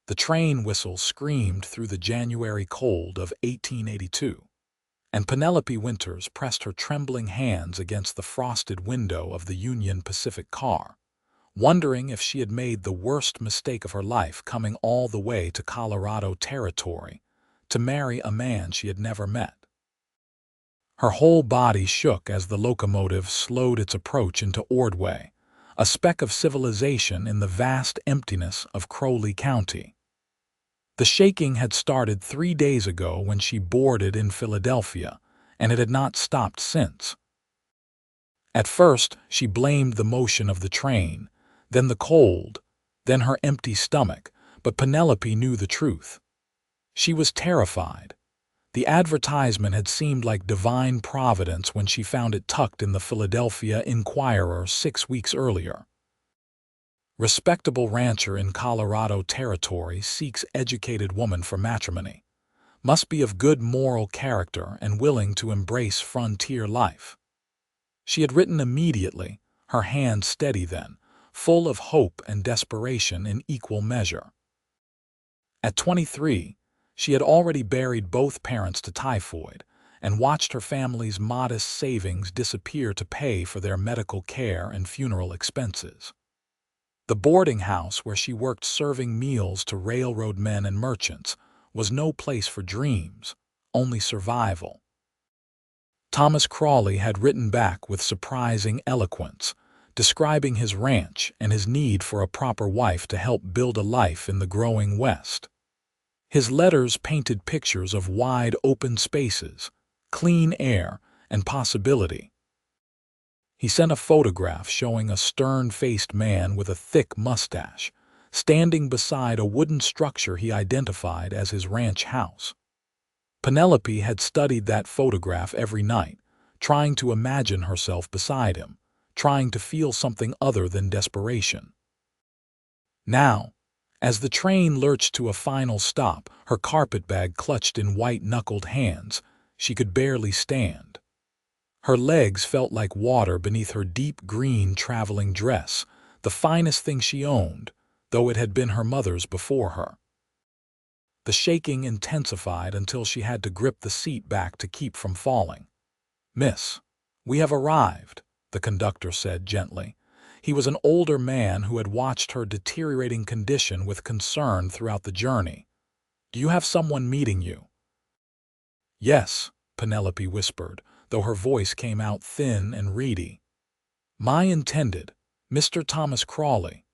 The train whistle screamed through the January cold of 1882, and Penelope Winters pressed her trembling hands against the frosted window of the Union Pacific car, wondering if she had made the worst mistake of her life coming all the way to Colorado Territory to marry a man she had never met. Her whole body shook as the locomotive slowed its approach into Ordway, a speck of civilization in the vast emptiness of Crowley County. The shaking had started 3 days ago when she boarded in Philadelphia, and it had not stopped since. At first, she blamed the motion of the train, then the cold, then her empty stomach, but Penelope knew the truth. She was terrified. The advertisement had seemed like divine providence when she found it tucked in the Philadelphia Inquirer 6 weeks earlier. Respectable rancher in Colorado Territory seeks educated woman for matrimony. Must be of good moral character and willing to embrace frontier life. She had written immediately, her hand steady then, full of hope and desperation in equal measure. At 23, she had already buried both parents to typhoid and watched her family's modest savings disappear to pay for their medical care and funeral expenses. The boarding house where she worked serving meals to railroad men and merchants was no place for dreams, only survival. Thomas Crawley had written back with surprising eloquence, describing his ranch and his need for a proper wife to help build a life in the growing West. His letters painted pictures of wide open spaces, clean air, and possibility. He sent a photograph showing a stern-faced man with a thick mustache, standing beside a wooden structure he identified as his ranch house. Penelope had studied that photograph every night, trying to imagine herself beside him, trying to feel something other than desperation. Now, as the train lurched to a final stop, her carpetbag clutched in white-knuckled hands, she could barely stand. Her legs felt like water beneath her deep green traveling dress, the finest thing she owned, though it had been her mother's before her. The shaking intensified until she had to grip the seat back to keep from falling. "Miss, we have arrived," the conductor said gently. He was an older man who had watched her deteriorating condition with concern throughout the journey. "Do you have someone meeting you?" "Yes," Penelope whispered, though her voice came out thin and reedy. "My intended, Mr. Thomas Crawley."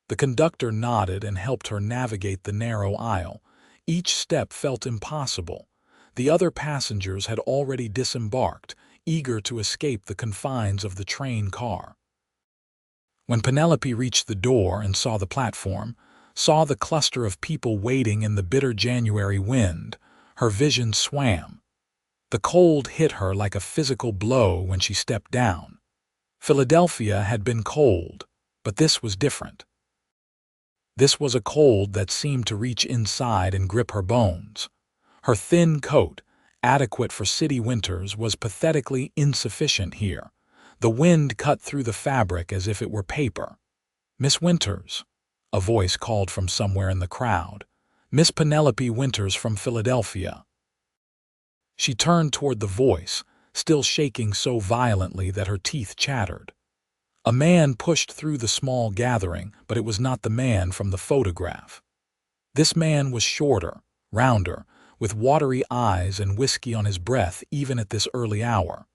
The conductor nodded and helped her navigate the narrow aisle. Each step felt impossible. The other passengers had already disembarked, eager to escape the confines of the train car. When Penelope reached the door and saw the platform, saw the cluster of people waiting in the bitter January wind, her vision swam. The cold hit her like a physical blow when she stepped down. Philadelphia had been cold, but this was different. This was a cold that seemed to reach inside and grip her bones. Her thin coat, adequate for city winters, was pathetically insufficient here. The wind cut through the fabric as if it were paper. "Miss Winters," a voice called from somewhere in the crowd. "Miss Penelope Winters from Philadelphia." She turned toward the voice, still shaking so violently that her teeth chattered. A man pushed through the small gathering, but it was not the man from the photograph. This man was shorter, rounder, with watery eyes and whiskey on his breath even at this early hour.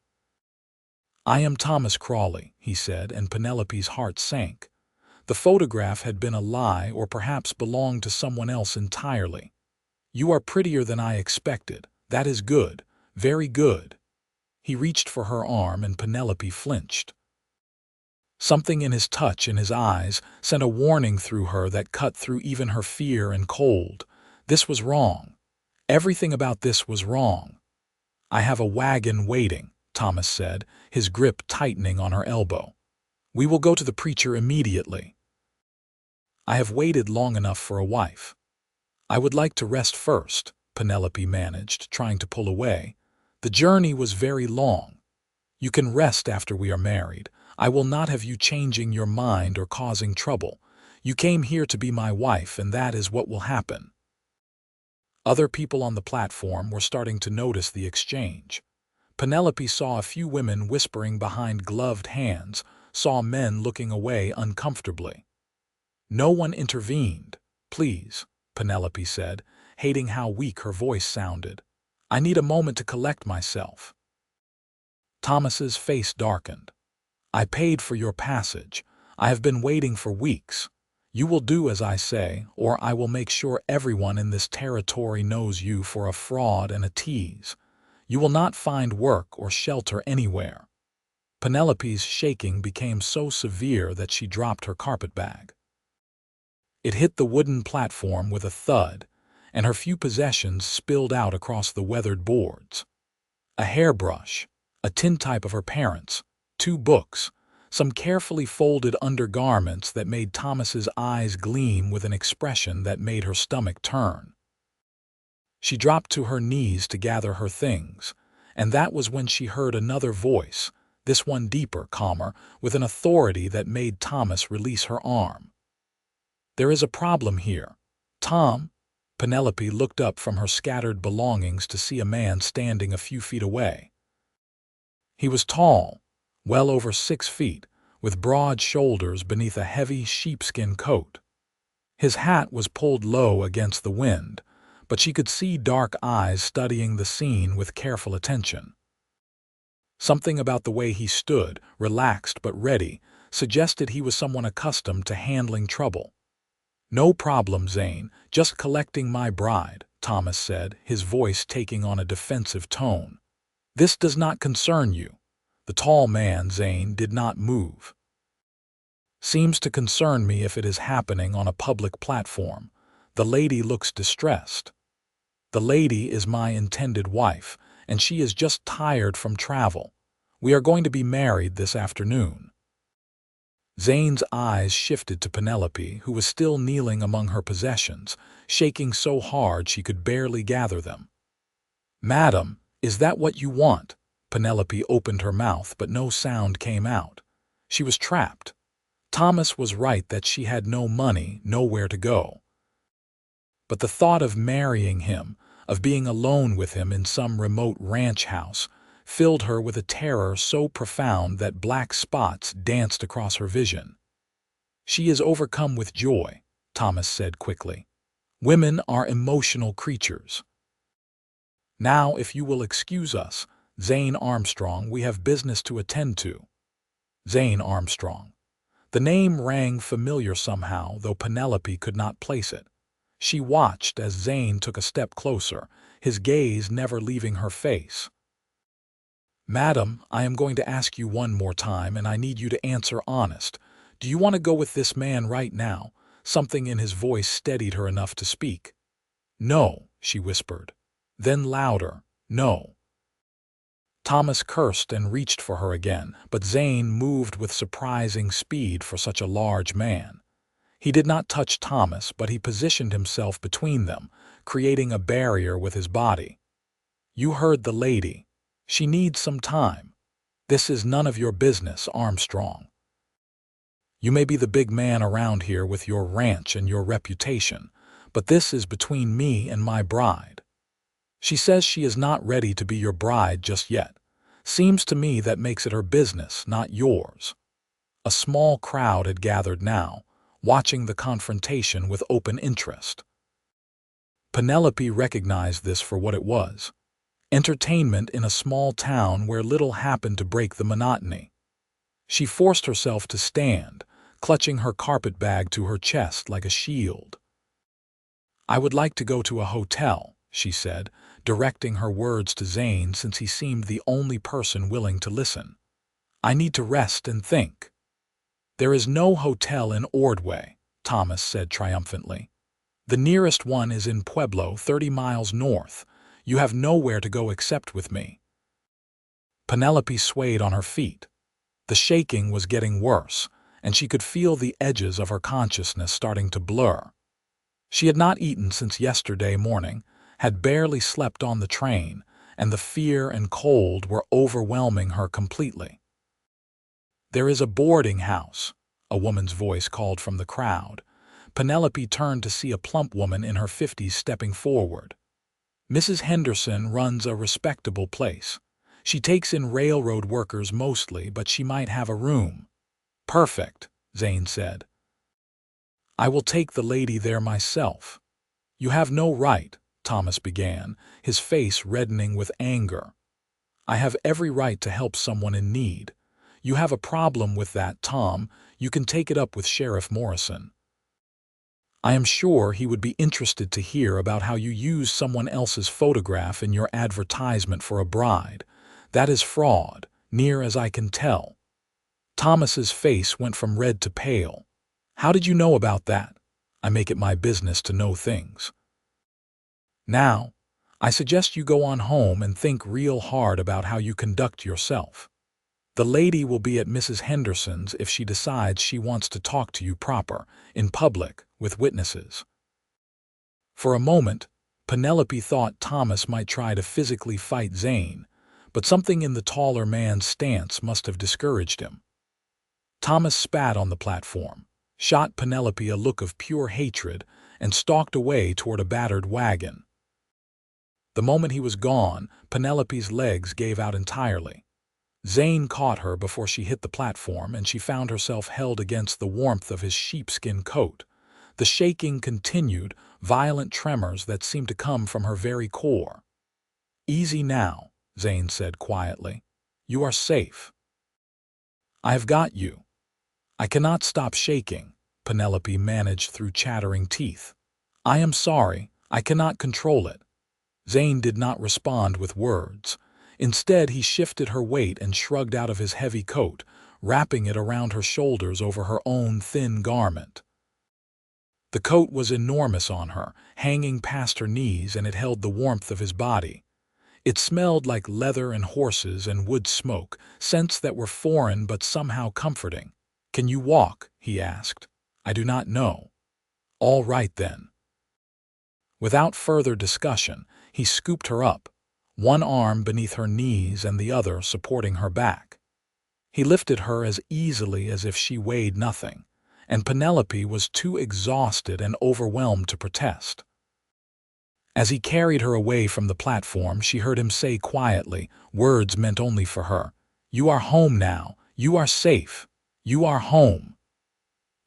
"I am Thomas Crawley," he said, and Penelope's heart sank. The photograph had been a lie or perhaps belonged to someone else entirely. "You are prettier than I expected. That is good, very good." He reached for her arm and Penelope flinched. Something in his touch and his eyes sent a warning through her that cut through even her fear and cold. This was wrong. Everything about this was wrong. "I have a wagon waiting," Thomas said, his grip tightening on her elbow. "We will go to the preacher immediately." "I have waited long enough for a wife." "I would like to rest first," Penelope managed, trying to pull away. "The journey was very long." "You can rest after we are married. I will not have you changing your mind or causing trouble. You came here to be my wife, and that is what will happen." Other people on the platform were starting to notice the exchange. Penelope saw a few women whispering behind gloved hands, saw men looking away uncomfortably. No one intervened. "Please," Penelope said, hating how weak her voice sounded. "I need a moment to collect myself." Thomas's face darkened. "I paid for your passage. I have been waiting for weeks. You will do as I say, or I will make sure everyone in this territory knows you for a fraud and a tease. You will not find work or shelter anywhere." Penelope's shaking became so severe that she dropped her carpetbag. It hit the wooden platform with a thud, and her few possessions spilled out across the weathered boards. A hairbrush, a tintype of her parents, 2 books, some carefully folded undergarments that made Thomas's eyes gleam with an expression that made her stomach turn. She dropped to her knees to gather her things, and that was when she heard another voice, this one deeper, calmer, with an authority that made Thomas release her arm. "There is a problem here. Tom." Penelope looked up from her scattered belongings to see a man standing a few feet away. He was tall, well over 6 feet, with broad shoulders beneath a heavy sheepskin coat. His hat was pulled low against the wind, but she could see dark eyes studying the scene with careful attention. Something about the way he stood, relaxed but ready, suggested he was someone accustomed to handling trouble. "No problem, Zane, just collecting my bride," Thomas said, his voice taking on a defensive tone. "This does not concern you." The tall man, Zane, did not move. "Seems to concern me if it is happening on a public platform. The lady looks distressed." "The lady is my intended wife, and she is just tired from travel. We are going to be married this afternoon." Zane's eyes shifted to Penelope, who was still kneeling among her possessions, shaking so hard she could barely gather them. "Madam, is that what you want?" Penelope opened her mouth, but no sound came out. She was trapped. Thomas was right that she had no money, nowhere to go. But the thought of marrying him, of being alone with him in some remote ranch house, filled her with a terror so profound that black spots danced across her vision. "She is overcome with joy," Thomas said quickly. "Women are emotional creatures. Now, if you will excuse us, Zane Armstrong, we have business to attend to." Zane Armstrong. The name rang familiar somehow, though Penelope could not place it. She watched as Zane took a step closer, his gaze never leaving her face. "Madam, I am going to ask you one more time, and I need you to answer honest. Do you want to go with this man right now?" Something in his voice steadied her enough to speak. "No," she whispered. Then louder, "No." Thomas cursed and reached for her again, but Zane moved with surprising speed for such a large man. He did not touch Thomas, but he positioned himself between them, creating a barrier with his body. "You heard the lady. She needs some time. This is none of your business, Armstrong. You may be the big man around here with your ranch and your reputation, but this is between me and my bride. She says she is not ready to be your bride just yet. Seems to me that makes it her business, not yours." A small crowd had gathered now, watching the confrontation with open interest. Penelope recognized this for what it was: entertainment in a small town where little happened to break the monotony. She forced herself to stand, clutching her carpetbag to her chest like a shield. "I would like to go to a hotel," she said, directing her words to Zane since he seemed the only person willing to listen. "I need to rest and think." "There is no hotel in Ordway," Thomas said triumphantly. "The nearest one is in Pueblo, 30 miles north. You have nowhere to go except with me." Penelope swayed on her feet. The shaking was getting worse, and she could feel the edges of her consciousness starting to blur. She had not eaten since yesterday morning, had barely slept on the train, and the fear and cold were overwhelming her completely. "There is a boarding house," a woman's voice called from the crowd, Penelope turned to see a plump woman in her 50s stepping forward. Mrs. Henderson runs a respectable place. She takes in railroad workers mostly, but she might have a room. Perfect, Zane said. I will take the lady there myself. You have no right, Thomas began, his face reddening with anger. I have every right to help someone in need. You have a problem with that, Tom. You can take it up with Sheriff Morrison. I am sure he would be interested to hear about how you used someone else's photograph in your advertisement for a bride. That is fraud, near as I can tell. Thomas's face went from red to pale. How did you know about that? I make it my business to know things. Now, I suggest you go on home and think real hard about how you conduct yourself. The lady will be at Mrs. Henderson's if she decides she wants to talk to you proper, in public, with witnesses. For a moment, Penelope thought Thomas might try to physically fight Zane, but something in the taller man's stance must have discouraged him. Thomas spat on the platform, shot Penelope a look of pure hatred, and stalked away toward a battered wagon. The moment he was gone, Penelope's legs gave out entirely. Zane caught her before she hit the platform, and she found herself held against the warmth of his sheepskin coat. The shaking continued, violent tremors that seemed to come from her very core. Easy now, Zane said quietly. You are safe. I have got you. I cannot stop shaking, Penelope managed through chattering teeth. I am sorry, I cannot control it. Zane did not respond with words. Instead, he shifted her weight and shrugged out of his heavy coat, wrapping it around her shoulders over her own thin garment. The coat was enormous on her, hanging past her knees, and it held the warmth of his body. It smelled like leather and horses and wood smoke, scents that were foreign but somehow comforting. Can you walk? He asked. I do not know. All right then. Without further discussion, he scooped her up, one arm beneath her knees and the other supporting her back. He lifted her as easily as if she weighed nothing, and Penelope was too exhausted and overwhelmed to protest. As he carried her away from the platform, she heard him say quietly, words meant only for her, "You are home now. You are safe. You are home."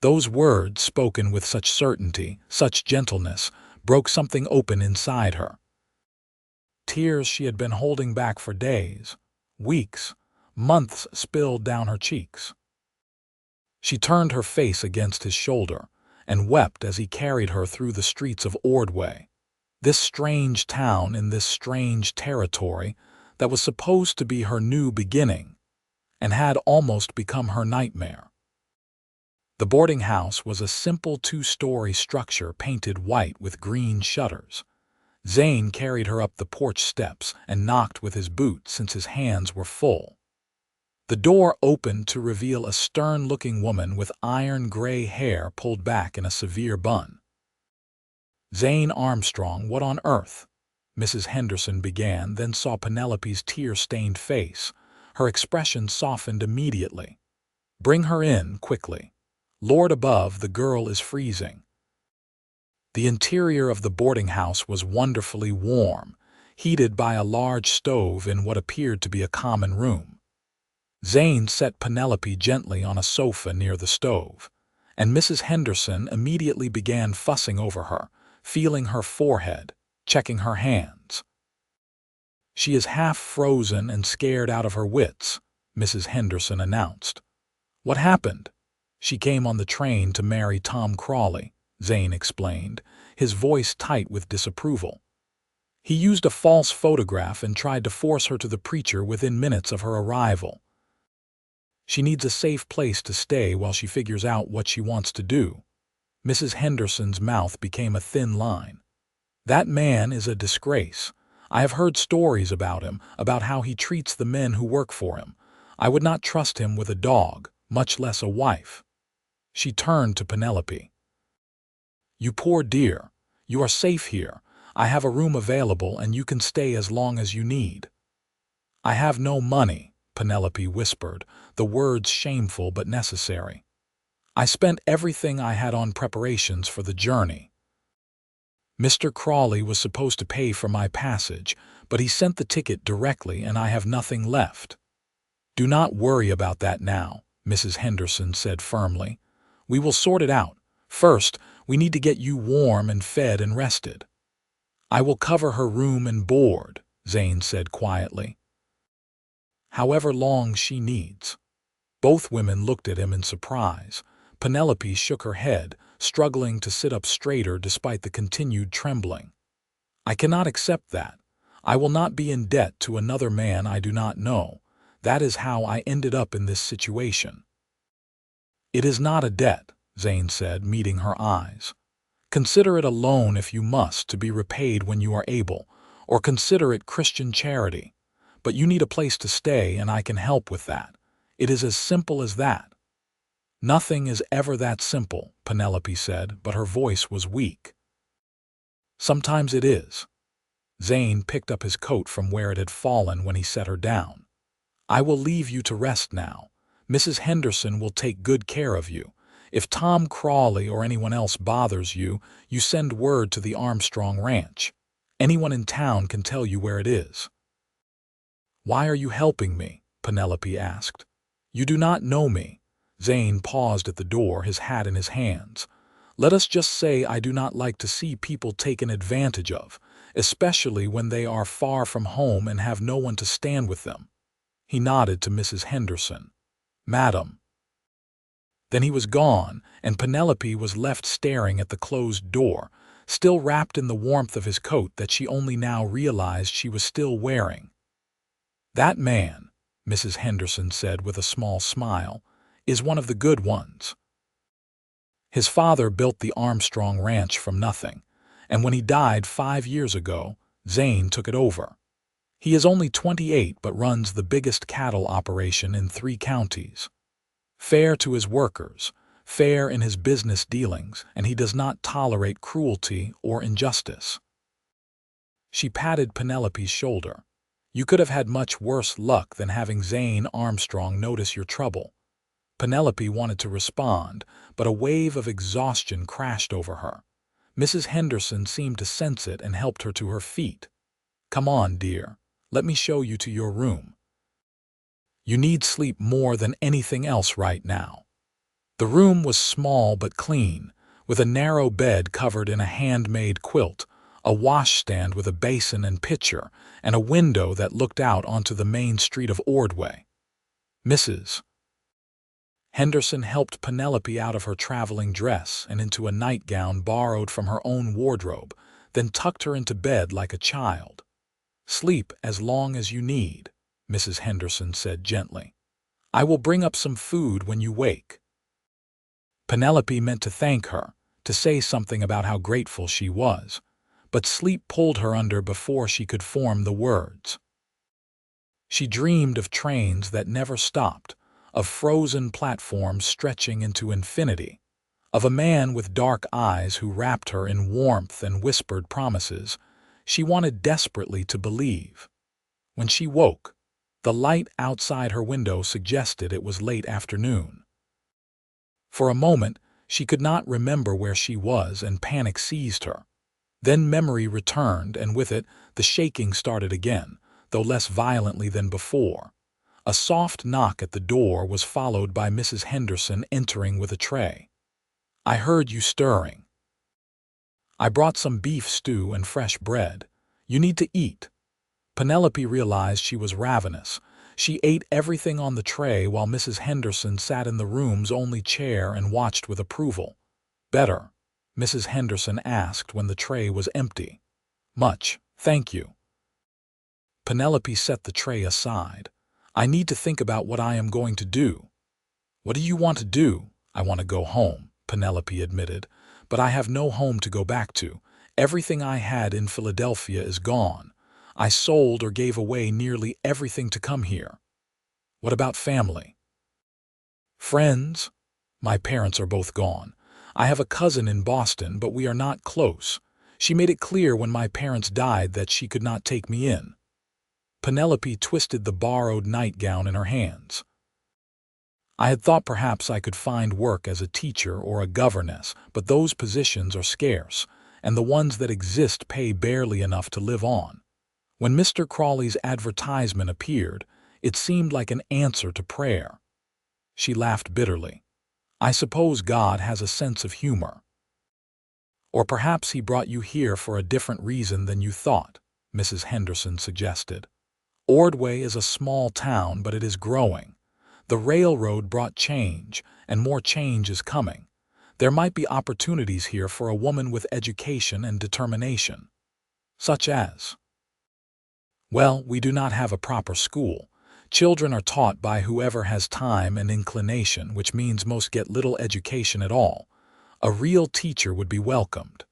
Those words, spoken with such certainty, such gentleness, broke something open inside her. Tears she had been holding back for days, weeks, months spilled down her cheeks. She turned her face against his shoulder and wept as he carried her through the streets of Ordway, this strange town in this strange territory that was supposed to be her new beginning and had almost become her nightmare. The boarding house was a simple two-story structure painted white with green shutters. Zane carried her up the porch steps and knocked with his boot since his hands were full. The door opened to reveal a stern-looking woman with iron-gray hair pulled back in a severe bun. Zane Armstrong, what on earth? Mrs. Henderson began, then saw Penelope's tear-stained face. Her expression softened immediately. Bring her in, quickly. Lord above, the girl is freezing. The interior of the boarding house was wonderfully warm, heated by a large stove in what appeared to be a common room. Zane set Penelope gently on a sofa near the stove, and Mrs. Henderson immediately began fussing over her, feeling her forehead, checking her hands. She is half frozen and scared out of her wits, Mrs. Henderson announced. What happened? She came on the train to marry Tom Crawley, Zane explained, his voice tight with disapproval. He used a false photograph and tried to force her to the preacher within minutes of her arrival. She needs a safe place to stay while she figures out what she wants to do. Mrs. Henderson's mouth became a thin line. That man is a disgrace. I have heard stories about him, about how he treats the men who work for him. I would not trust him with a dog, much less a wife. She turned to Penelope. You poor dear, you are safe here. I have a room available and you can stay as long as you need. I have no money, Penelope whispered, the words shameful but necessary. I spent everything I had on preparations for the journey. Mr. Crawley was supposed to pay for my passage, but he sent the ticket directly and I have nothing left. Do not worry about that now, Mrs. Henderson said firmly. We will sort it out. First, we need to get you warm and fed and rested. I will cover her room and board, Zane said quietly. However long she needs. Both women looked at him in surprise. Penelope shook her head, struggling to sit up straighter despite the continued trembling. I cannot accept that. I will not be in debt to another man I do not know. That is how I ended up in this situation. It is not a debt, Zane said, meeting her eyes. Consider it a loan if you must, to be repaid when you are able, or consider it Christian charity. But you need a place to stay and I can help with that. It is as simple as that. Nothing is ever that simple, Penelope said, but her voice was weak. Sometimes it is. Zane picked up his coat from where it had fallen when he set her down. I will leave you to rest now. Mrs. Henderson will take good care of you. If Tom Crawley or anyone else bothers you, you send word to the Armstrong ranch. Anyone in town can tell you where it is. Why are you helping me? Penelope asked. You do not know me. Zane paused at the door, his hat in his hands. Let us just say I do not like to see people taken advantage of, especially when they are far from home and have no one to stand with them. He nodded to Mrs. Henderson. Madam. Then he was gone, and Penelope was left staring at the closed door, still wrapped in the warmth of his coat that she only now realized she was still wearing. That man, Mrs. Henderson said with a small smile, is one of the good ones. His father built the Armstrong ranch from nothing, and when he died 5 years ago, Zane took it over. He is only 28 but runs the biggest cattle operation in 3 counties. Fair to his workers, fair in his business dealings, and he does not tolerate cruelty or injustice. She patted Penelope's shoulder. You could have had much worse luck than having Zane Armstrong notice your trouble. Penelope wanted to respond, but a wave of exhaustion crashed over her. Mrs. Henderson seemed to sense it and helped her to her feet. Come on, dear. Let me show you to your room. You need sleep more than anything else right now. The room was small but clean, with a narrow bed covered in a handmade quilt, a washstand with a basin and pitcher, and a window that looked out onto the main street of Ordway. Mrs. Henderson helped Penelope out of her traveling dress and into a nightgown borrowed from her own wardrobe, then tucked her into bed like a child. Sleep as long as you need, Mrs. Henderson said gently. I will bring up some food when you wake. Penelope meant to thank her, to say something about how grateful she was, but sleep pulled her under before she could form the words. She dreamed of trains that never stopped, of frozen platforms stretching into infinity, of a man with dark eyes who wrapped her in warmth and whispered promises. She wanted desperately to believe. When she woke, the light outside her window suggested it was late afternoon. For a moment, she could not remember where she was and panic seized her. Then memory returned, and with it, the shaking started again, though less violently than before. A soft knock at the door was followed by Mrs. Henderson entering with a tray. I heard you stirring. I brought some beef stew and fresh bread. You need to eat. Penelope realized she was ravenous. She ate everything on the tray while Mrs. Henderson sat in the room's only chair and watched with approval. Better, Mrs. Henderson asked when the tray was empty. Much, thank you. Penelope set the tray aside. I need to think about what I am going to do. What do you want to do? I want to go home, Penelope admitted, but I have no home to go back to. Everything I had in Philadelphia is gone. I sold or gave away nearly everything to come here. What about family? Friends? My parents are both gone. I have a cousin in Boston, but we are not close. She made it clear when my parents died that she could not take me in. Penelope twisted the borrowed nightgown in her hands. I had thought perhaps I could find work as a teacher or a governess, but those positions are scarce, and the ones that exist pay barely enough to live on. When Mr. Crawley's advertisement appeared, it seemed like an answer to prayer. She laughed bitterly. I suppose God has a sense of humor. Or perhaps he brought you here for a different reason than you thought, Mrs. Henderson suggested. Ordway is a small town, but it is growing. The railroad brought change, and more change is coming. There might be opportunities here for a woman with education and determination. Such as? Well, we do not have a proper school. Children are taught by whoever has time and inclination, which means most get little education at all. A real teacher would be welcomed.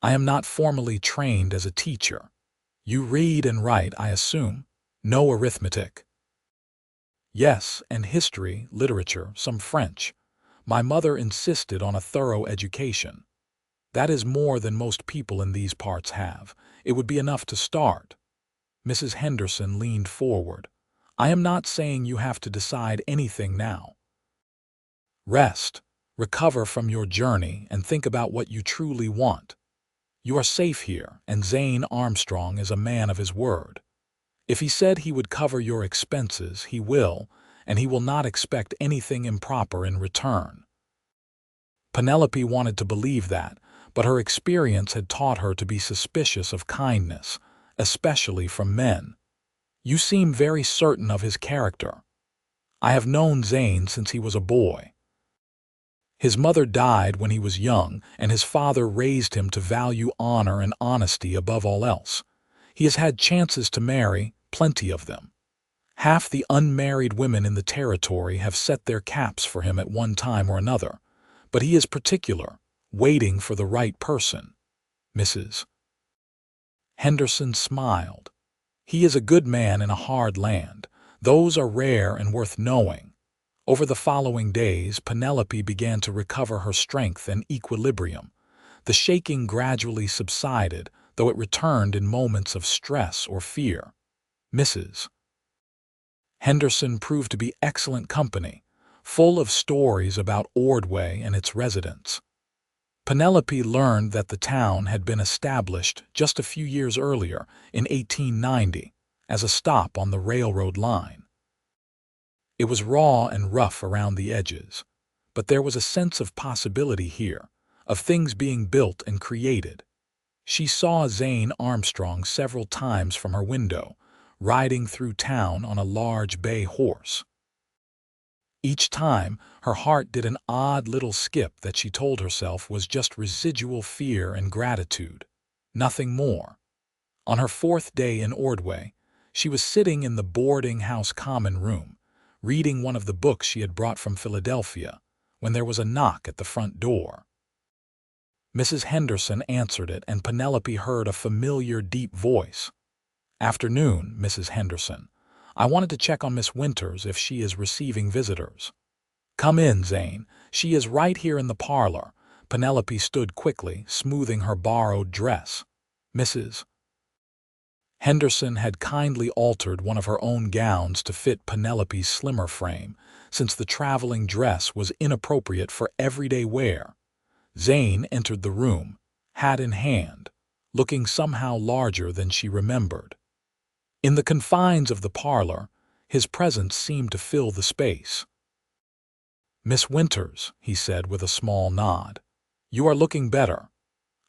I am not formally trained as a teacher. You read and write, I assume. No arithmetic. Yes, and history, literature, some French. My mother insisted on a thorough education. That is more than most people in these parts have. It would be enough to start. Mrs. Henderson leaned forward. I am not saying you have to decide anything now. Rest, recover from your journey, and think about what you truly want. You are safe here, and Zane Armstrong is a man of his word. If he said he would cover your expenses, he will, and he will not expect anything improper in return. Penelope wanted to believe that, but her experience had taught her to be suspicious of kindness, especially from men. You seem very certain of his character. I have known Zane since he was a boy. His mother died when he was young, and his father raised him to value honor and honesty above all else. He has had chances to marry, plenty of them. Half the unmarried women in the territory have set their caps for him at one time or another, but he is particular, waiting for the right person. Mrs. Henderson smiled. He is a good man in a hard land. Those are rare and worth knowing. Over the following days, Penelope began to recover her strength and equilibrium. The shaking gradually subsided, though it returned in moments of stress or fear. Mrs. Henderson proved to be excellent company, full of stories about Ordway and its residents. Penelope learned that the town had been established just a few years earlier, in 1890, as a stop on the railroad line. It was raw and rough around the edges, but there was a sense of possibility here, of things being built and created. She saw Zane Armstrong several times from her window, riding through town on a large bay horse. Each time, her heart did an odd little skip that she told herself was just residual fear and gratitude, nothing more. On her fourth day in Ordway, she was sitting in the boarding house common room, reading one of the books she had brought from Philadelphia, when there was a knock at the front door. Mrs. Henderson answered it, and Penelope heard a familiar, deep voice. Afternoon, Mrs. Henderson. I wanted to check on Miss Winters if she is receiving visitors. Come in, Zane. She is right here in the parlor. Penelope stood quickly, smoothing her borrowed dress. Mrs. Henderson had kindly altered one of her own gowns to fit Penelope's slimmer frame, since the traveling dress was inappropriate for everyday wear. Zane entered the room, hat in hand, looking somehow larger than she remembered. In the confines of the parlor, his presence seemed to fill the space. Miss Winters, he said with a small nod, you are looking better.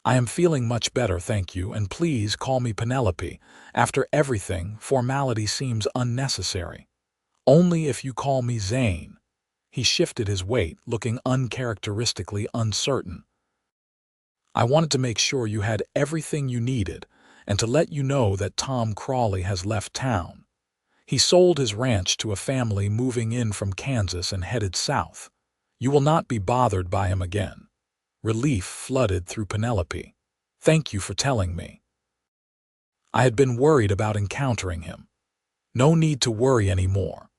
I am feeling much better, thank you, and please call me Penelope. After everything, formality seems unnecessary. Only if you call me Zane. He shifted his weight, looking uncharacteristically uncertain. I wanted to make sure you had everything you needed, and to let you know that Tom Crawley has left town. He sold his ranch to a family moving in from Kansas and headed south. You will not be bothered by him again. Relief flooded through Penelope. Thank you for telling me. I had been worried about encountering him. No need to worry any more.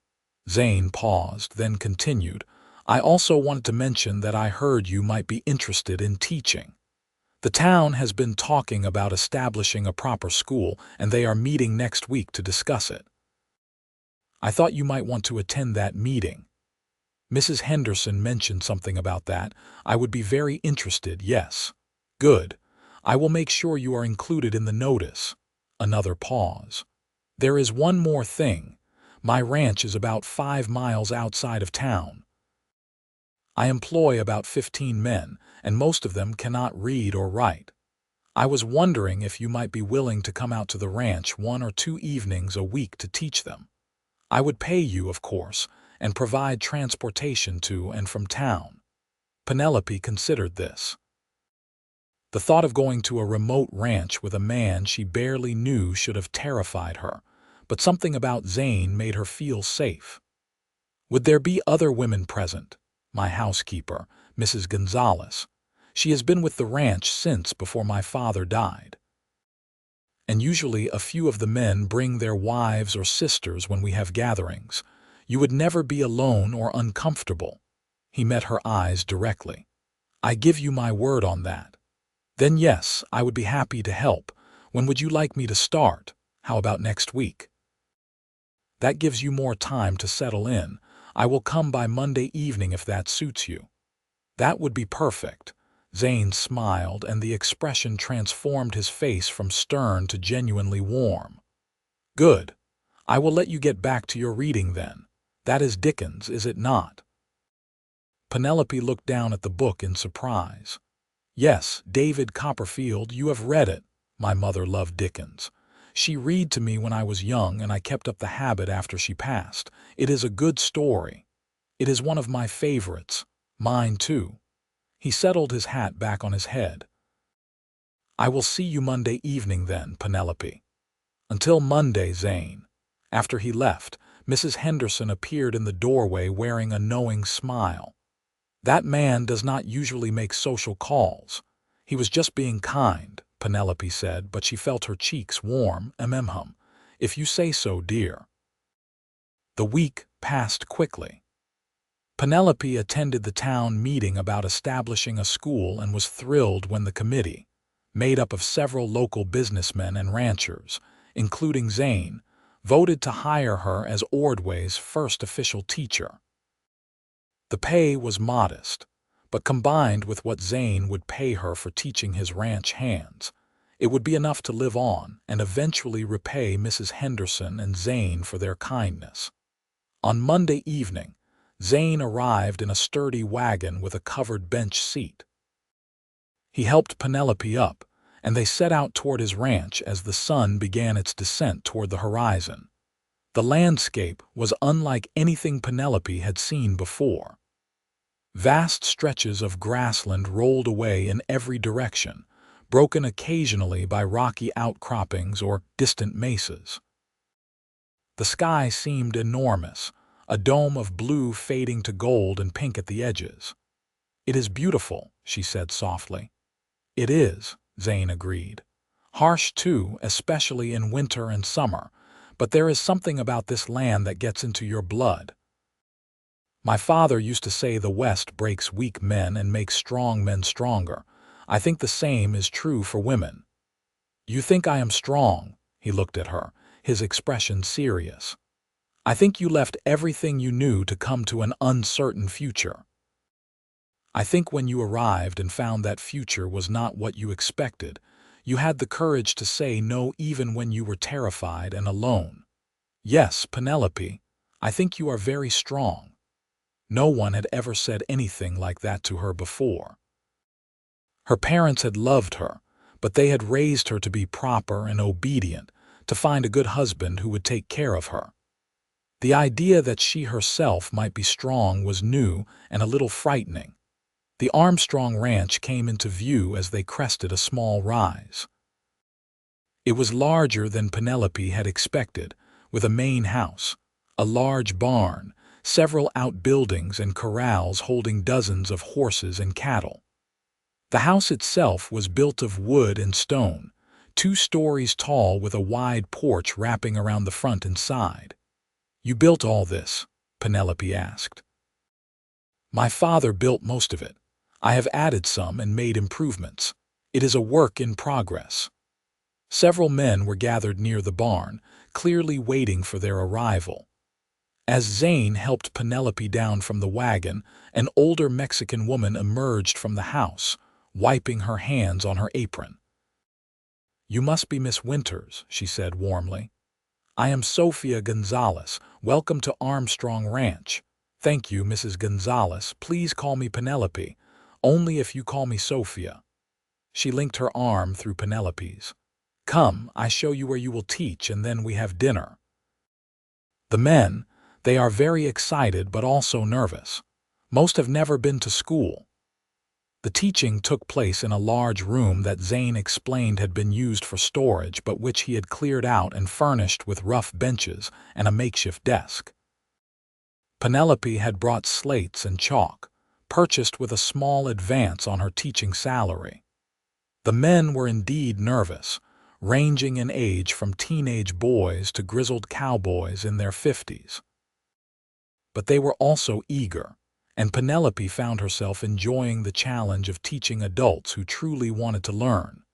Zane paused, then continued. I also wanted to mention that I heard you might be interested in teaching. The town has been talking about establishing a proper school, and they are meeting next week to discuss it. I thought you might want to attend that meeting. Mrs. Henderson mentioned something about that. I would be very interested, yes. Good. I will make sure you are included in the notice. Another pause. There is one more thing. My ranch is about 5 miles outside of town. I employ about 15 men, and most of them cannot read or write. I was wondering if you might be willing to come out to the ranch 1 or 2 evenings a week to teach them. I would pay you, of course, and provide transportation to and from town. Penelope considered this. The thought of going to a remote ranch with a man she barely knew should have terrified her, but something about Zane made her feel safe. Would there be other women present? My housekeeper, Mrs. Gonzalez. She has been with the ranch since before my father died. And usually a few of the men bring their wives or sisters when we have gatherings. You would never be alone or uncomfortable. He met her eyes directly. I give you my word on that. Then yes, I would be happy to help. When would you like me to start? How about next week? That gives you more time to settle in. I will come by Monday evening if that suits you. That would be perfect. Zane smiled, and the expression transformed his face from stern to genuinely warm. Good. I will let you get back to your reading then. That is Dickens, is it not? Penelope looked down at the book in surprise. Yes, David Copperfield, you have read it. My mother loved Dickens. She read to me when I was young, and I kept up the habit after she passed. It is a good story. It is one of my favorites. Mine too. He settled his hat back on his head. I will see you Monday evening then, Penelope. Until Monday, Zane. After he left, Mrs. Henderson appeared in the doorway wearing a knowing smile. That man does not usually make social calls. He was just being kind, Penelope said, but she felt her cheeks warm. If you say so, dear. The week passed quickly. Penelope attended the town meeting about establishing a school and was thrilled when the committee, made up of several local businessmen and ranchers, including Zane, voted to hire her as Ordway's first official teacher. The pay was modest, but combined with what Zane would pay her for teaching his ranch hands, it would be enough to live on and eventually repay Mrs. Henderson and Zane for their kindness. On Monday evening, Zane arrived in a sturdy wagon with a covered bench seat. He helped Penelope up, and they set out toward his ranch as the sun began its descent toward the horizon. The landscape was unlike anything Penelope had seen before. Vast stretches of grassland rolled away in every direction, broken occasionally by rocky outcroppings or distant mesas. The sky seemed enormous, a dome of blue fading to gold and pink at the edges. It is beautiful, she said softly. It is, Zane agreed. Harsh too, especially in winter and summer, but there is something about this land that gets into your blood. My father used to say the West breaks weak men and makes strong men stronger. I think the same is true for women. You think I am strong? He looked at her, his expression serious. I think you left everything you knew to come to an uncertain future. I think when you arrived and found that future was not what you expected, you had the courage to say no even when you were terrified and alone. Yes, Penelope, I think you are very strong. No one had ever said anything like that to her before. Her parents had loved her, but they had raised her to be proper and obedient, to find a good husband who would take care of her. The idea that she herself might be strong was new and a little frightening. The Armstrong ranch came into view as they crested a small rise. It was larger than Penelope had expected, with a main house, a large barn, several outbuildings and corrals holding dozens of horses and cattle. The house itself was built of wood and stone, 2 stories tall with a wide porch wrapping around the front and side. You built all this? Penelope asked. My father built most of it. I have added some and made improvements. It is a work in progress. Several men were gathered near the barn, clearly waiting for their arrival. As Zane helped Penelope down from the wagon, an older Mexican woman emerged from the house, wiping her hands on her apron. "You must be Miss Winters," she said warmly. "I am Sofia Gonzalez. Welcome to Armstrong Ranch." "Thank you, Mrs. Gonzalez. Please call me Penelope. Only if you call me Sofia." She linked her arm through Penelope's. "Come, I show you where you will teach, and then we have dinner." The men, they are very excited but also nervous. Most have never been to school. The teaching took place in a large room that Zane explained had been used for storage but which he had cleared out and furnished with rough benches and a makeshift desk. Penelope had brought slates and chalk, purchased with a small advance on her teaching salary. The men were indeed nervous, ranging in age from teenage boys to grizzled cowboys in their 50s. But they were also eager, and Penelope found herself enjoying the challenge of teaching adults who truly wanted to learn.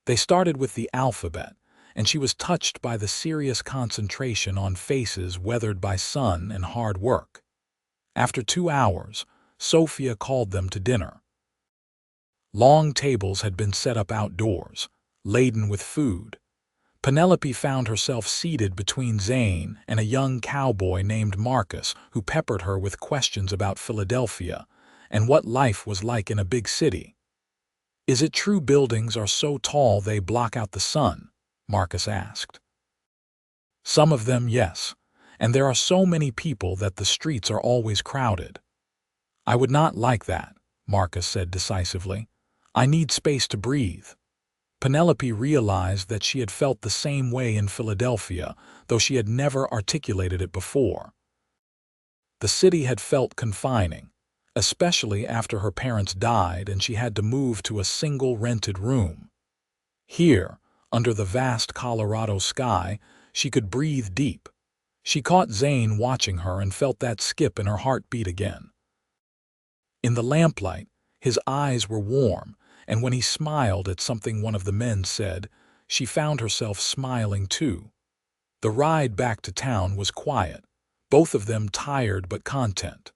They started with the alphabet, and she was touched by the serious concentration on faces weathered by sun and hard work. After 2 hours, Sophia called them to dinner. Long tables had been set up outdoors, laden with food. Penelope found herself seated between Zane and a young cowboy named Marcus, who peppered her with questions about Philadelphia and what life was like in a big city. "Is it true buildings are so tall they block out the sun?" Marcus asked. "Some of them, yes, and there are so many people that the streets are always crowded." "I would not like that," Marcus said decisively. "I need space to breathe." Penelope realized that she had felt the same way in Philadelphia, though she had never articulated it before. The city had felt confining, especially after her parents died and she had to move to a single rented room. Here, under the vast Colorado sky, she could breathe deep. She caught Zane watching her and felt that skip in her heartbeat again. In the lamplight, his eyes were warm, and when he smiled at something one of the men said, she found herself smiling too. The ride back to town was quiet, both of them tired but content.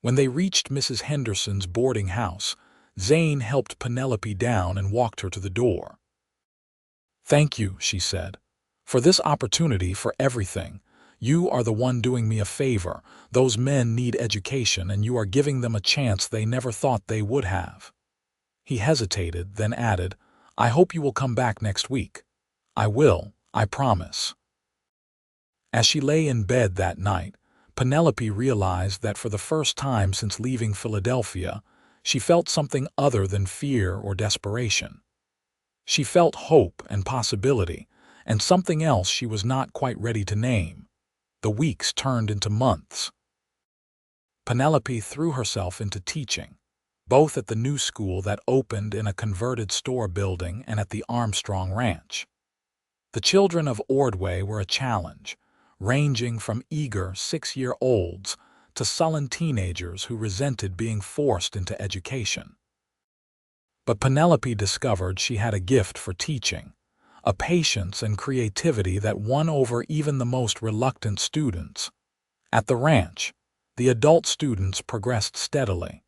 When they reached Mrs. Henderson's boarding house, Zane helped Penelope down and walked her to the door. "Thank you," she said, "for this opportunity, for everything. You are the one doing me a favor. Those men need education, and you are giving them a chance they never thought they would have." He hesitated, then added, "I hope you will come back next week." "I will, I promise." As she lay in bed that night, Penelope realized that for the first time since leaving Philadelphia, she felt something other than fear or desperation. She felt hope and possibility, and something else she was not quite ready to name. The weeks turned into months. Penelope threw herself into teaching, both at the new school that opened in a converted store building and at the Armstrong Ranch. The children of Ordway were a challenge, ranging from eager 6-year-olds to sullen teenagers who resented being forced into education. But Penelope discovered she had a gift for teaching, a patience and creativity that won over even the most reluctant students. At the ranch, the adult students progressed steadily.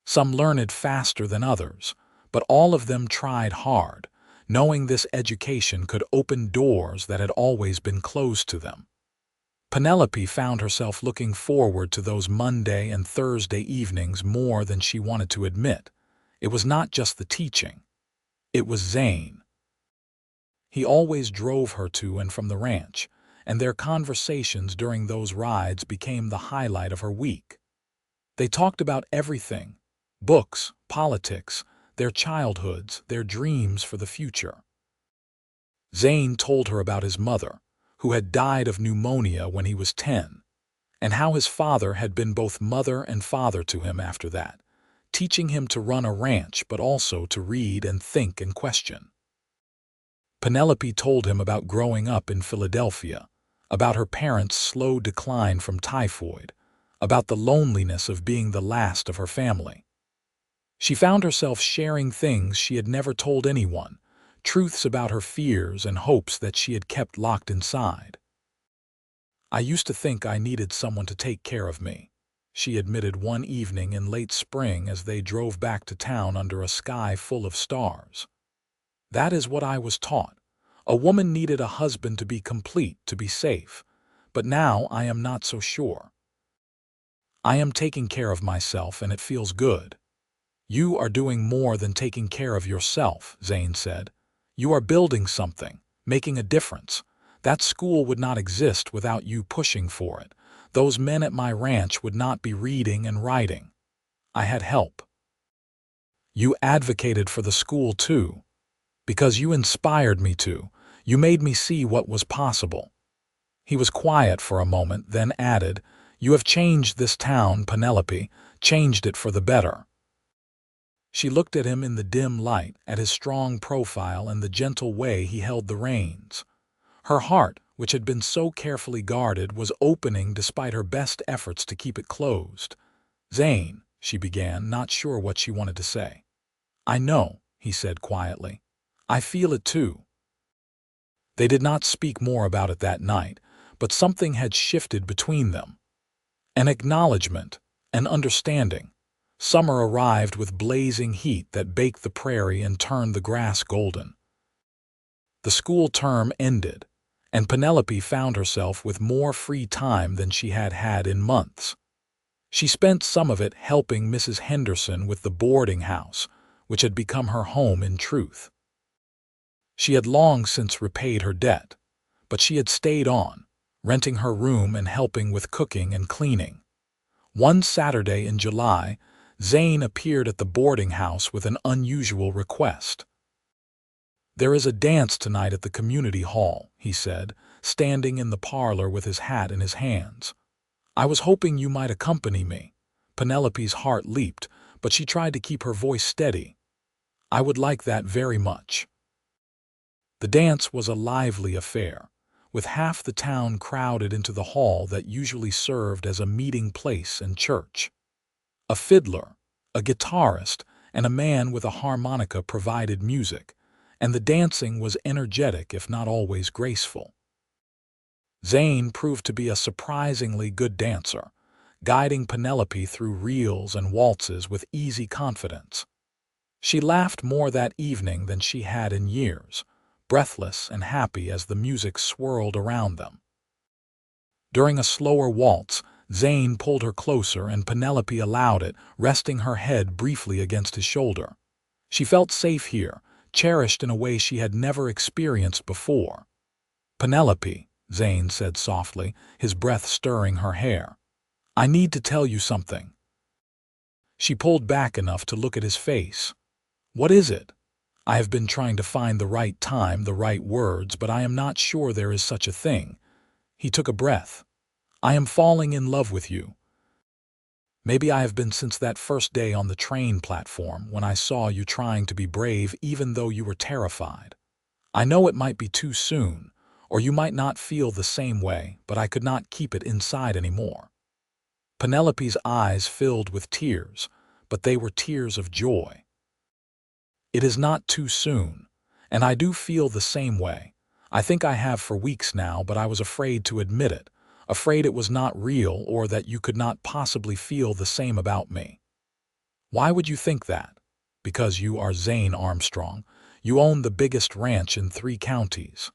Some learned faster than others, but all of them tried hard, knowing this education could open doors that had always been closed to them. Penelope found herself looking forward to those Monday and Thursday evenings more than she wanted to admit. It was not just the teaching. It was Zane. He always drove her to and from the ranch, and their conversations during those rides became the highlight of her week. They talked about everything: books, politics, their childhoods, their dreams for the future. Zane told her about his mother, who had died of pneumonia when he was 10, and how his father had been both mother and father to him after that, teaching him to run a ranch but also to read and think and question. Penelope told him about growing up in Philadelphia, about her parents' slow decline from typhoid, about the loneliness of being the last of her family. She found herself sharing things she had never told anyone, truths about her fears and hopes that she had kept locked inside. I used to think I needed someone to take care of me," she admitted one evening in late spring as they drove back to town under a sky full of stars. "That is what I was taught. A woman needed a husband to be complete, to be safe. But now I am not so sure. I am taking care of myself and it feels good." "You are doing more than taking care of yourself," Zane said. "You are building something, making a difference. That school would not exist without you pushing for it. Those men at my ranch would not be reading and writing. I had help. You advocated for the school too, because you inspired me to. You made me see what was possible." He was quiet for a moment, then added, "You have changed this town, Penelope, changed it for the better." She looked at him in the dim light, at his strong profile and the gentle way he held the reins. Her heart, which had been so carefully guarded, was opening despite her best efforts to keep it closed. "Zane," she began, not sure what she wanted to say. "I know," he said quietly. "I feel it too." They did not speak more about it that night, but something had shifted between them. An acknowledgement, an understanding. Summer arrived with blazing heat that baked the prairie and turned the grass golden. The school term ended, and Penelope found herself with more free time than she had had in months. She spent some of it helping Mrs. Henderson with the boarding house, which had become her home in truth. She had long since repaid her debt, but she had stayed on, renting her room and helping with cooking and cleaning. One Saturday in July, Zane appeared at the boarding house with an unusual request. "There is a dance tonight at the community hall," he said, standing in the parlor with his hat in his hands. "I was hoping you might accompany me." Penelope's heart leaped, but she tried to keep her voice steady. "I would like that very much." The dance was a lively affair, with half the town crowded into the hall that usually served as a meeting place and church. A fiddler, a guitarist, and a man with a harmonica provided music, and the dancing was energetic if not always graceful. Zane proved to be a surprisingly good dancer, guiding Penelope through reels and waltzes with easy confidence. She laughed more that evening than she had in years, breathless and happy as the music swirled around them. During a slower waltz, Zane pulled her closer and Penelope allowed it, resting her head briefly against his shoulder. She felt safe here, cherished in a way she had never experienced before. "Penelope," Zane said softly, his breath stirring her hair, "I need to tell you something." She pulled back enough to look at his face. "What is it?" "I have been trying to find the right time, the right words, but I am not sure there is such a thing." He took a breath. "I am falling in love with you. Maybe I have been since that first day on the train platform when I saw you trying to be brave even though you were terrified. I know it might be too soon, or you might not feel the same way, but I could not keep it inside anymore." Penelope's eyes filled with tears, but they were tears of joy. "It is not too soon, and I do feel the same way. I think I have for weeks now, but I was afraid to admit it, afraid it was not real or that you could not possibly feel the same about me." "Why would you think that?" "Because you are Zane Armstrong. You own the biggest ranch in 3 counties.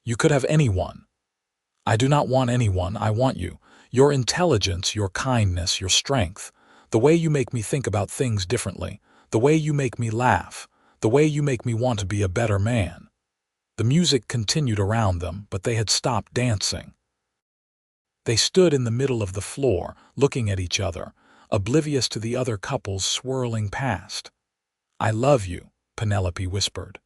You could have anyone." "I do not want anyone, I want you. Your intelligence, your kindness, your strength, the way you make me think about things differently, the way you make me laugh, the way you make me want to be a better man." The music continued around them, but they had stopped dancing. They stood in the middle of the floor, looking at each other, oblivious to the other couples swirling past. "I love you," Penelope whispered.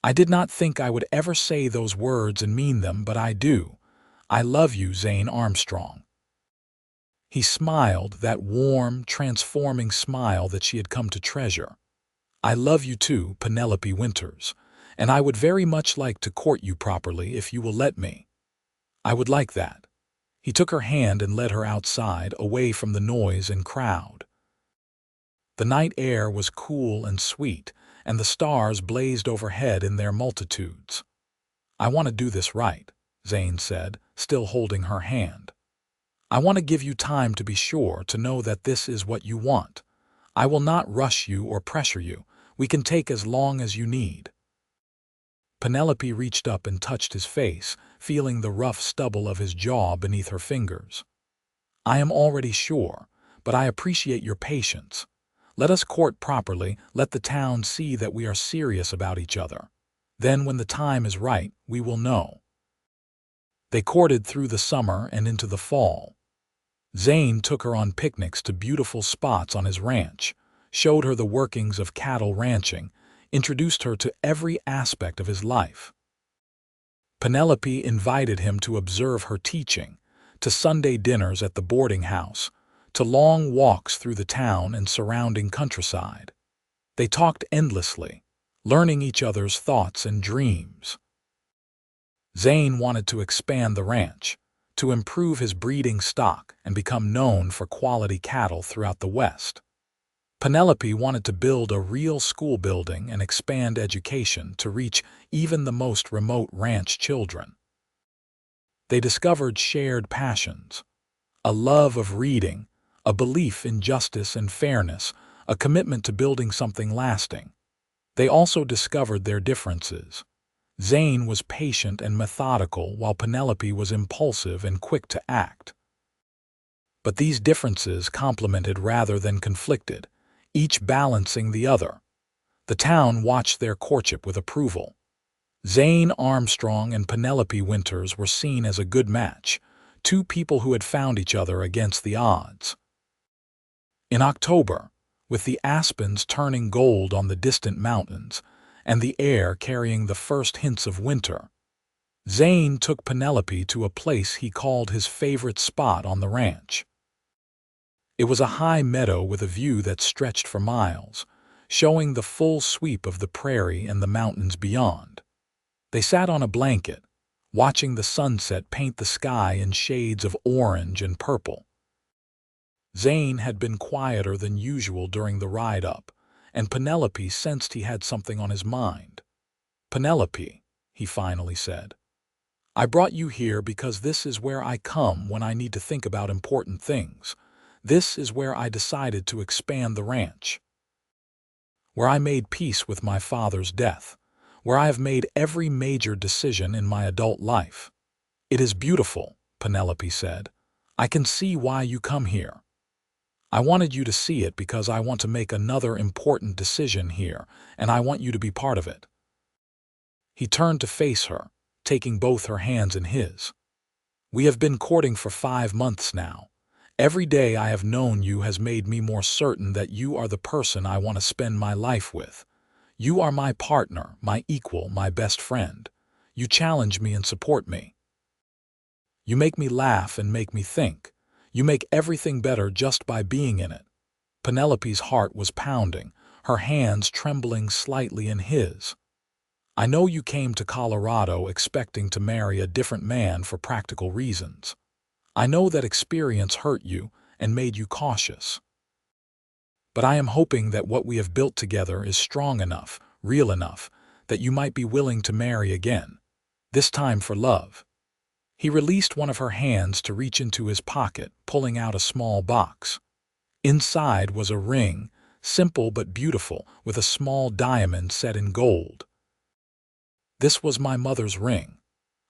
"I did not think I would ever say those words and mean them, but I do. I love you, Zane Armstrong." He smiled, that warm, transforming smile that she had come to treasure. "I love you too, Penelope Winters, and I would very much like to court you properly if you will let me." "I would like that." He took her hand and led her outside, away from the noise and crowd. The night air was cool and sweet, and the stars blazed overhead in their multitudes. "I want to do this right," Zane said, still holding her hand. "I want to give you time to be sure to know that this is what you want. I will not rush you or pressure you. We can take as long as you need." Penelope reached up and touched his face, feeling the rough stubble of his jaw beneath her fingers. "I am already sure, but I appreciate your patience. Let us court properly, let the town see that we are serious about each other. Then when the time is right, we will know." They courted through the summer and into the fall. Zane took her on picnics to beautiful spots on his ranch, showed her the workings of cattle ranching, introduced her to every aspect of his life. Penelope invited him to observe her teaching, to Sunday dinners at the boarding house, to long walks through the town and surrounding countryside. They talked endlessly, learning each other's thoughts and dreams. Zane wanted to expand the ranch, to improve his breeding stock and become known for quality cattle throughout the West. Penelope wanted to build a real school building and expand education to reach even the most remote ranch children. They discovered shared passions, a love of reading, a belief in justice and fairness, a commitment to building something lasting. They also discovered their differences. Zane was patient and methodical, while Penelope was impulsive and quick to act. But these differences complemented rather than conflicted, each balancing the other. The town watched their courtship with approval. Zane Armstrong and Penelope Winters were seen as a good match, two people who had found each other against the odds. In October, with the aspens turning gold on the distant mountains, and the air carrying the first hints of winter, Zane took Penelope to a place he called his favorite spot on the ranch. It was a high meadow with a view that stretched for miles, showing the full sweep of the prairie and the mountains beyond. They sat on a blanket, watching the sunset paint the sky in shades of orange and purple. Zane had been quieter than usual during the ride up, and Penelope sensed he had something on his mind. "Penelope," he finally said, "I brought you here because this is where I come when I need to think about important things. This is where I decided to expand the ranch, where I made peace with my father's death, where I have made every major decision in my adult life." "It is beautiful," Penelope said. "I can see why you come here. I wanted you to see it because I want to make another important decision here, and I want you to be part of it." He turned to face her, taking both her hands in his. "We have been courting for 5 months now. Every day I have known you has made me more certain that you are the person I want to spend my life with. You are my partner, my equal, my best friend. You challenge me and support me. You make me laugh and make me think. You make everything better just by being in it." Penelope's heart was pounding, her hands trembling slightly in his. "I know you came to Colorado expecting to marry a different man for practical reasons. I know that experience hurt you and made you cautious. But I am hoping that what we have built together is strong enough, real enough, that you might be willing to marry again, this time for love." He released one of her hands to reach into his pocket, pulling out a small box. Inside was a ring, simple but beautiful, with a small diamond set in gold. "This was my mother's ring.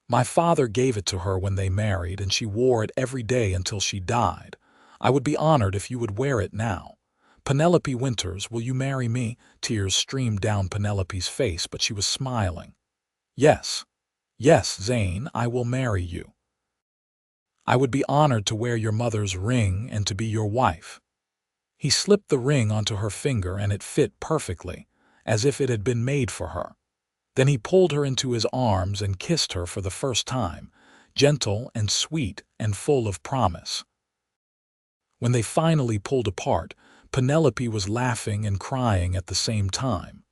My father gave it to her when they married, and she wore it every day until she died. I would be honored if you would wear it now. Penelope Winters, will you marry me?" Tears streamed down Penelope's face, but she was smiling. "Yes. Yes, Zane, I will marry you. I would be honored to wear your mother's ring and to be your wife." He slipped the ring onto her finger, and it fit perfectly, as if it had been made for her. Then he pulled her into his arms and kissed her for the first time, gentle and sweet and full of promise. When they finally pulled apart, Penelope was laughing and crying at the same time.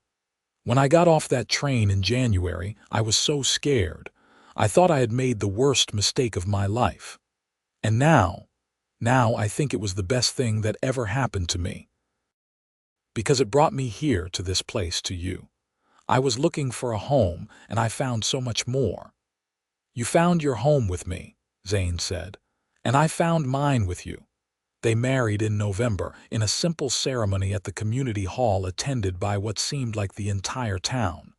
"When I got off that train in January, I was so scared. I thought I had made the worst mistake of my life. And now I think it was the best thing that ever happened to me. Because it brought me here to this place, to you. I was looking for a home, and I found so much more. You found your home with me, Zane said, "and I found mine with you." They married in November in a simple ceremony at the community hall attended by what seemed like the entire town.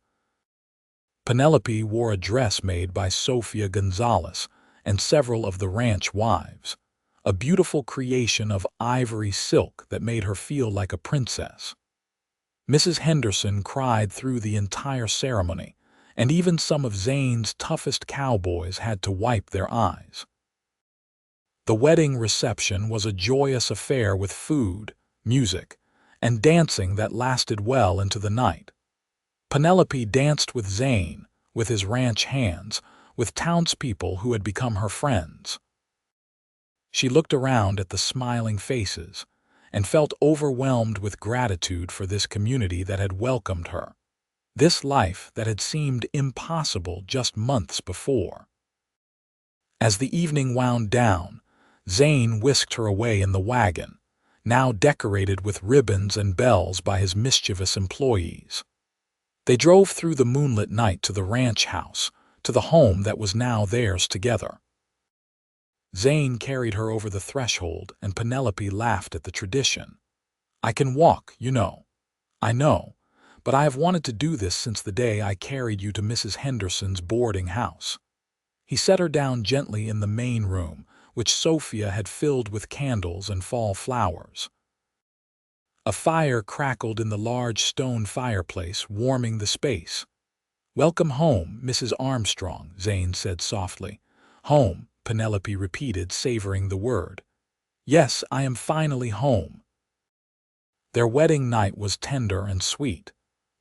Penelope wore a dress made by Sofia Gonzalez and several of the ranch wives, a beautiful creation of ivory silk that made her feel like a princess. Mrs. Henderson cried through the entire ceremony, and even some of Zane's toughest cowboys had to wipe their eyes. The wedding reception was a joyous affair with food, music, and dancing that lasted well into the night. Penelope danced with Zane, with his ranch hands, with townspeople who had become her friends. She looked around at the smiling faces and felt overwhelmed with gratitude for this community that had welcomed her, this life that had seemed impossible just months before. As the evening wound down, Zane whisked her away in the wagon, now decorated with ribbons and bells by his mischievous employees. They drove through the moonlit night to the ranch house, to the home that was now theirs together. Zane carried her over the threshold, and Penelope laughed at the tradition. "I can walk, you know." "I know, but I have wanted to do this since the day I carried you to Mrs. Henderson's boarding house." He set her down gently in the main room, which Sophia had filled with candles and fall flowers. A fire crackled in the large stone fireplace, warming the space. "Welcome home, Mrs. Armstrong," Zane said softly. "Home," Penelope repeated, savoring the word. "Yes, I am finally home." Their wedding night was tender and sweet.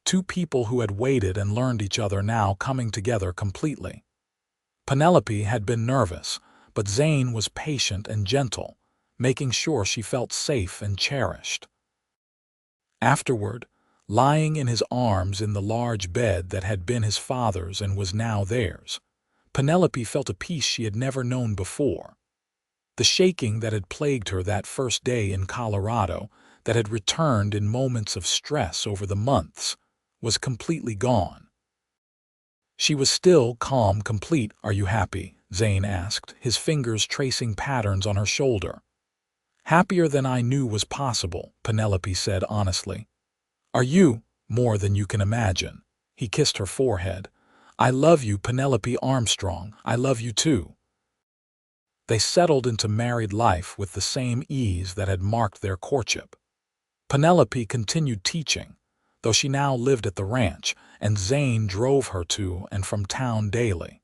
Two people who had waited and learned each other now coming together completely. Penelope had been nervous, but Zane was patient and gentle, making sure she felt safe and cherished. Afterward, lying in his arms in the large bed that had been his father's and was now theirs, Penelope felt a peace she had never known before. The shaking that had plagued her that first day in Colorado, that had returned in moments of stress over the months, was completely gone. She was still calm, complete. "Are you happy?" Zane asked, his fingers tracing patterns on her shoulder. "Happier than I knew was possible," Penelope said honestly. "Are you?" "More than you can imagine." He kissed her forehead. "I love you, Penelope Armstrong. I love you too." They settled into married life with the same ease that had marked their courtship. Penelope continued teaching, though she now lived at the ranch, and Zane drove her to and from town daily.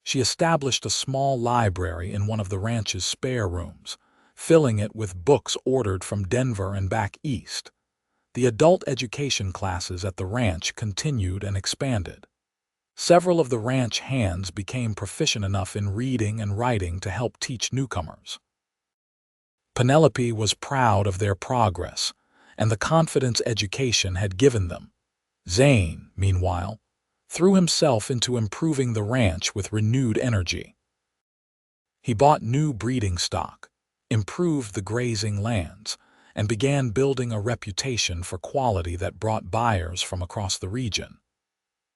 She established a small library in one of the ranch's spare rooms, filling it with books ordered from Denver and back east. The adult education classes at the ranch continued and expanded. Several of the ranch hands became proficient enough in reading and writing to help teach newcomers. Penelope was proud of their progress and the confidence education had given them. Zane, meanwhile, threw himself into improving the ranch with renewed energy. He bought new breeding stock, improved the grazing lands, and began building a reputation for quality that brought buyers from across the region.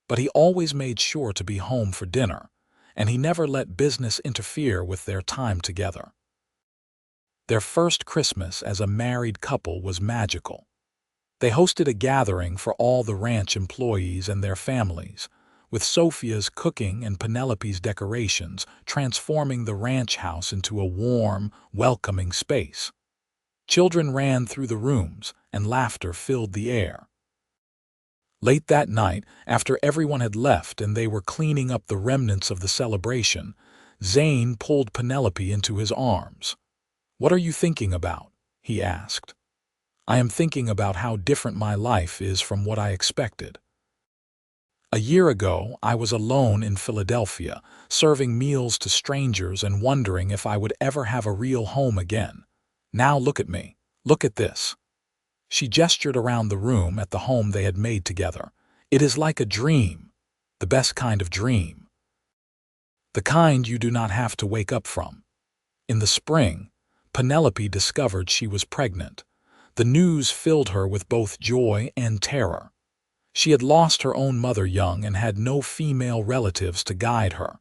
But he always made sure to be home for dinner, and he never let business interfere with their time together. Their first Christmas as a married couple was magical. They hosted a gathering for all the ranch employees and their families, with Sophia's cooking and Penelope's decorations transforming the ranch house into a warm, welcoming space. Children ran through the rooms, and laughter filled the air. Late that night, after everyone had left and they were cleaning up the remnants of the celebration, Zane pulled Penelope into his arms. "What are you thinking about?" he asked. "I am thinking about how different my life is from what I expected. A year ago, I was alone in Philadelphia, serving meals to strangers and wondering if I would ever have a real home again. Now look at me. Look at this." She gestured around the room at the home they had made together. "It is like a dream, the best kind of dream. The kind you do not have to wake up from." In the spring, Penelope discovered she was pregnant. The news filled her with both joy and terror. She had lost her own mother young and had no female relatives to guide her.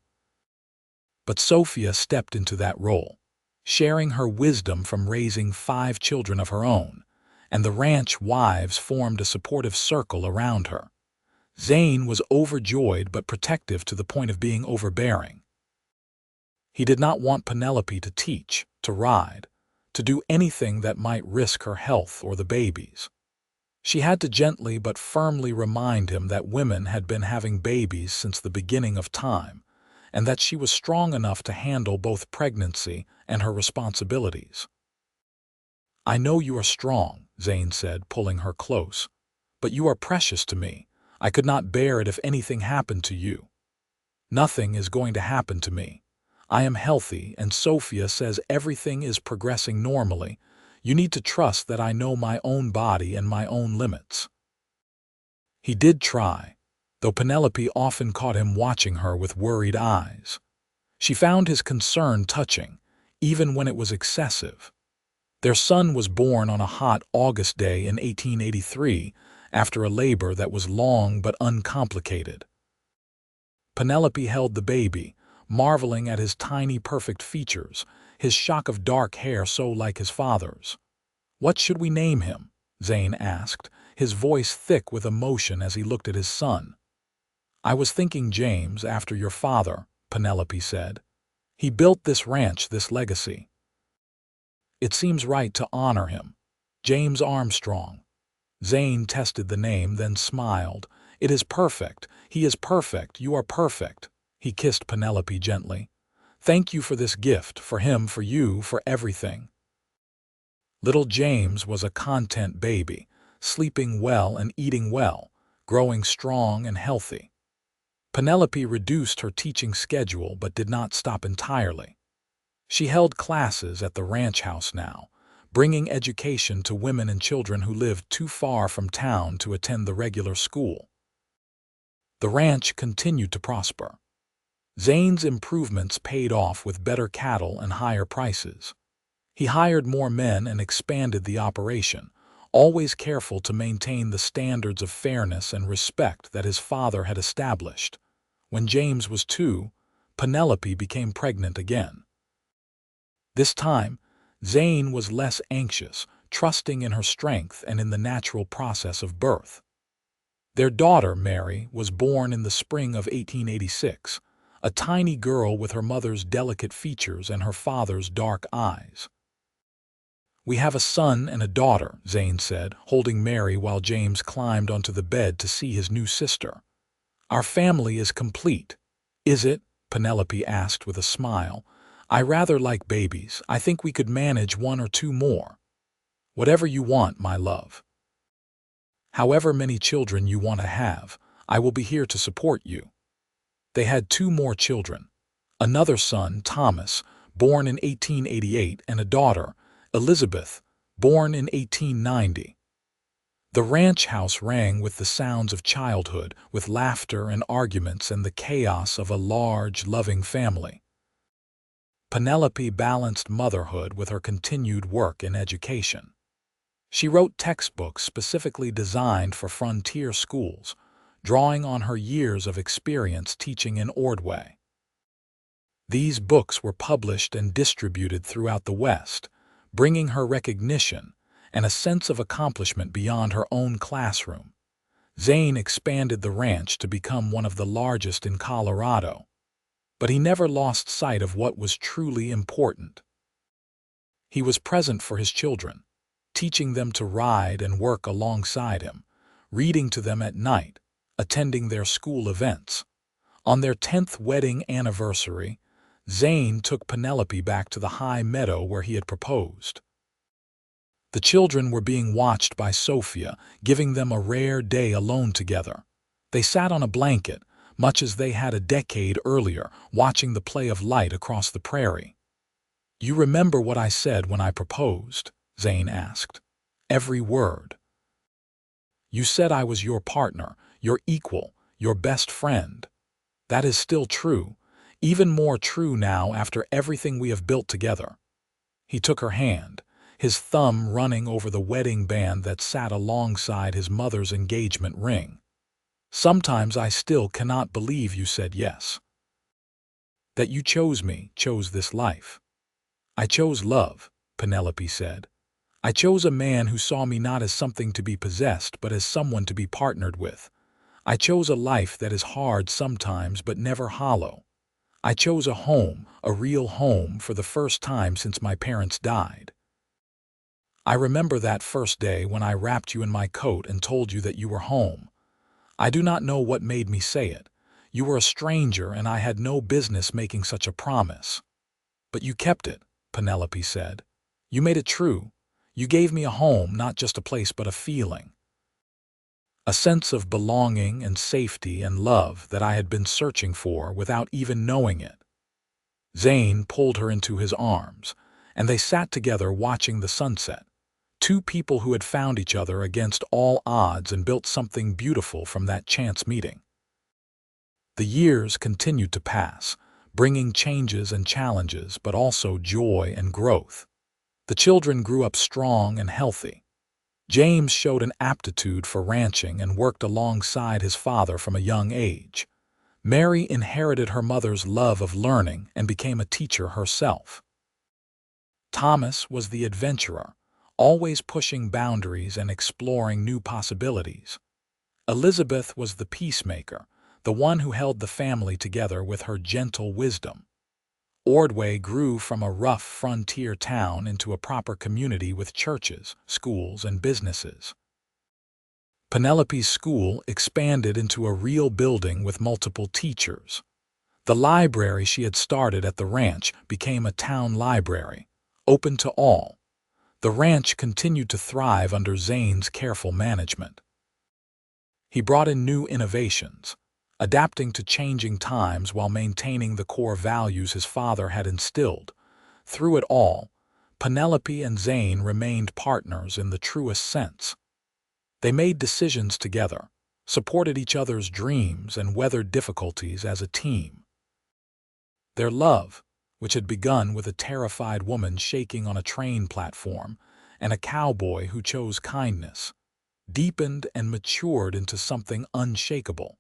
But Sophia stepped into that role, sharing her wisdom from raising 5 children of her own, and the ranch wives formed a supportive circle around her. Zane was overjoyed but protective to the point of being overbearing. He did not want Penelope to teach, to ride, to do anything that might risk her health or the baby's. She had to gently but firmly remind him that women had been having babies since the beginning of time, and that she was strong enough to handle both pregnancy and her responsibilities. "I know you are strong," Zane said, pulling her close, "but you are precious to me. I could not bear it if anything happened to you." "Nothing is going to happen to me. I am healthy, and Sophia says everything is progressing normally. You need to trust that I know my own body and my own limits." He did try, though Penelope often caught him watching her with worried eyes. She found his concern touching, even when it was excessive. Their son was born on a hot August day in 1883, after a labor that was long but uncomplicated. Penelope held the baby, marveling at his tiny, perfect features, his shock of dark hair so like his father's. "What should we name him?" Zane asked, his voice thick with emotion as he looked at his son. "I was thinking James, after your father," Penelope said. "He built this ranch, this legacy. It seems right to honor him. James Armstrong." Zane tested the name, then smiled. "It is perfect. He is perfect. You are perfect." He kissed Penelope gently. "Thank you for this gift, for him, for you, for everything." Little James was a content baby, sleeping well and eating well, growing strong and healthy. Penelope reduced her teaching schedule but did not stop entirely. She held classes at the ranch house now, bringing education to women and children who lived too far from town to attend the regular school. The ranch continued to prosper. Zane's improvements paid off with better cattle and higher prices. He hired more men and expanded the operation, always careful to maintain the standards of fairness and respect that his father had established. When James was 2, Penelope became pregnant again. This time, Zane was less anxious, trusting in her strength and in the natural process of birth. Their daughter, Mary, was born in the spring of 1886, a tiny girl with her mother's delicate features and her father's dark eyes. "We have a son and a daughter," Zane said, holding Mary while James climbed onto the bed to see his new sister. "Our family is complete." "Is it?" Penelope asked with a smile. "I rather like babies. I think we could manage 1 or 2 more." "Whatever you want, my love. However many children you want to have, I will be here to support you." They had 2 more children, another son, Thomas, born in 1888, and a daughter, Elizabeth, born in 1890. The ranch house rang with the sounds of childhood, with laughter and arguments and the chaos of a large, loving family. Penelope balanced motherhood with her continued work in education. She wrote textbooks specifically designed for frontier schools, drawing on her years of experience teaching in Ordway. These books were published and distributed throughout the West, bringing her recognition and a sense of accomplishment beyond her own classroom. Zane expanded the ranch to become one of the largest in Colorado, but he never lost sight of what was truly important. He was present for his children, teaching them to ride and work alongside him, reading to them at night, attending their school events. On their 10th wedding anniversary, Zane took Penelope back to the high meadow where he had proposed. The children were being watched by Sophia, giving them a rare day alone together. They sat on a blanket, much as they had a decade earlier, watching the play of light across the prairie. "You remember what I said when I proposed?" Zane asked. "Every word. You said I was your partner, your equal, your best friend. That is still true, even more true now after everything we have built together." He took her hand, his thumb running over the wedding band that sat alongside his mother's engagement ring. "Sometimes I still cannot believe you said yes." That you chose me, chose this life. I chose love, Penelope said. I chose a man who saw me not as something to be possessed, but as someone to be partnered with. I chose a life that is hard sometimes, but never hollow. I chose a home, a real home, for the first time since my parents died. I remember that first day when I wrapped you in my coat and told you that you were home. I do not know what made me say it. You were a stranger and I had no business making such a promise. But you kept it, Penelope said. You made it true. You gave me a home, not just a place but a feeling. A sense of belonging and safety and love that I had been searching for without even knowing it. Zane pulled her into his arms, and they sat together watching the sunset. Two people who had found each other against all odds and built something beautiful from that chance meeting. The years continued to pass, bringing changes and challenges, but also joy and growth. The children grew up strong and healthy. James showed an aptitude for ranching and worked alongside his father from a young age. Mary inherited her mother's love of learning and became a teacher herself. Thomas was the adventurer, always pushing boundaries and exploring new possibilities. Elizabeth was the peacemaker, the one who held the family together with her gentle wisdom. Ordway grew from a rough frontier town into a proper community with churches, schools, and businesses. Penelope's school expanded into a real building with multiple teachers. The library she had started at the ranch became a town library, open to all. The ranch continued to thrive under Zane's careful management. He brought in new innovations, adapting to changing times while maintaining the core values his father had instilled. Through it all, Penelope and Zane remained partners in the truest sense. They made decisions together, supported each other's dreams, and weathered difficulties as a team. Their love, which had begun with a terrified woman shaking on a train platform and a cowboy who chose kindness, deepened and matured into something unshakable.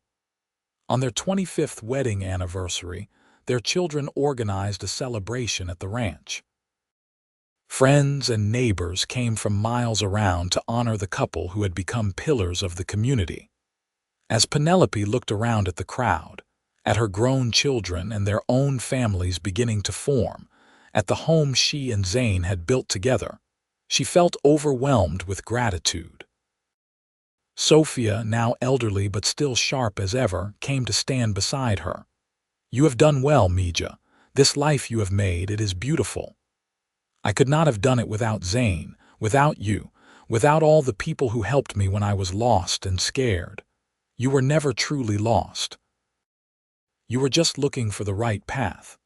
On their 25th wedding anniversary, their children organized a celebration at the ranch. Friends and neighbors came from miles around to honor the couple who had become pillars of the community. As Penelope looked around at the crowd, at her grown children and their own families beginning to form, at the home she and Zane had built together, she felt overwhelmed with gratitude. Sophia, now elderly but still sharp as ever, came to stand beside her. "You have done well, Mija. This life you have made, it is beautiful. I could not have done it without Zane, without you, without all the people who helped me when I was lost and scared. You were never truly lost. You were just looking for the right path.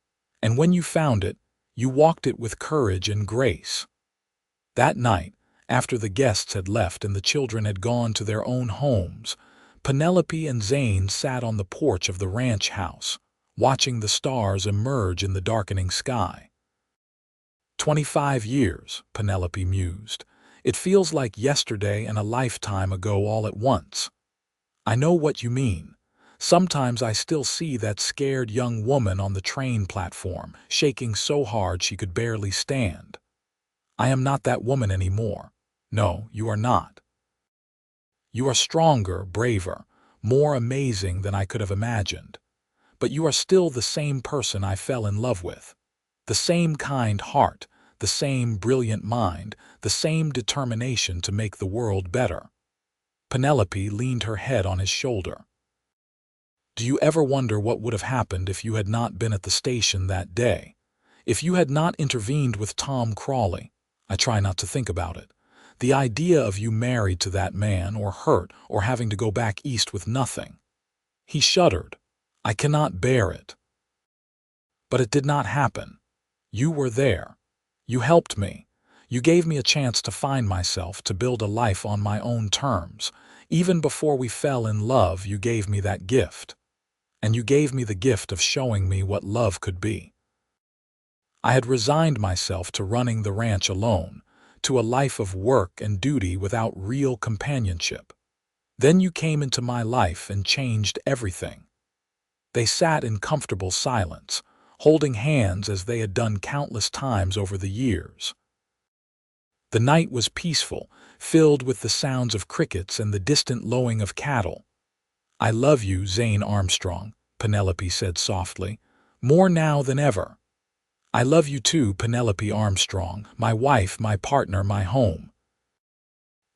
And when you found it, you walked it with courage and grace." That night, after the guests had left and the children had gone to their own homes, Penelope and Zane sat on the porch of the ranch house, watching the stars emerge in the darkening sky. 25 years, Penelope mused. It feels like yesterday and a lifetime ago all at once. I know what you mean. Sometimes I still see that scared young woman on the train platform, shaking so hard she could barely stand. I am not that woman anymore. No, you are not. You are stronger, braver, more amazing than I could have imagined. But you are still the same person I fell in love with. The same kind heart, the same brilliant mind, the same determination to make the world better. Penelope leaned her head on his shoulder. Do you ever wonder what would have happened if you had not been at the station that day? If you had not intervened with Tom Crawley? I try not to think about it. The idea of you married to that man, or hurt, or having to go back east with nothing. He shuddered. I cannot bear it. But it did not happen. You were there. You helped me. You gave me a chance to find myself, to build a life on my own terms. Even before we fell in love, you gave me that gift. And you gave me the gift of showing me what love could be. I had resigned myself to running the ranch alone, to a life of work and duty without real companionship. Then you came into my life and changed everything. They sat in comfortable silence, holding hands as they had done countless times over the years. The night was peaceful, filled with the sounds of crickets and the distant lowing of cattle. "I love you, Zane Armstrong," Penelope said softly, "more now than ever." "I love you too, Penelope Armstrong, my wife, my partner, my home."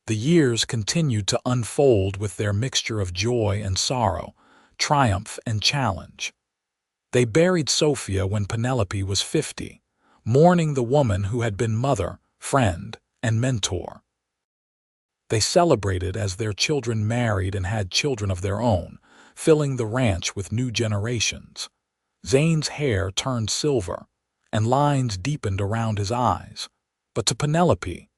The years continued to unfold with their mixture of joy and sorrow, triumph and challenge. They buried Sophia when Penelope was 50, mourning the woman who had been mother, friend, and mentor. They celebrated as their children married and had children of their own, filling the ranch with new generations. Zane's hair turned silver, and lines deepened around his eyes. But to Penelope,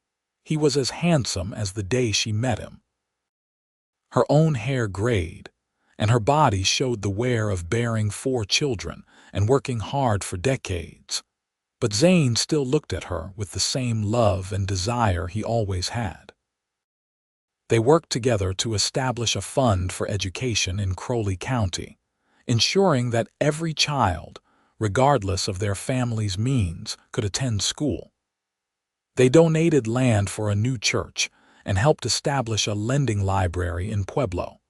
he was as handsome as the day she met him. Her own hair grayed, and her body showed the wear of bearing 4 children and working hard for decades. But Zane still looked at her with the same love and desire he always had. They worked together to establish a fund for education in Crowley County, ensuring that every child, regardless of their family's means, could attend school. They donated land for a new church and helped establish a lending library in Pueblo.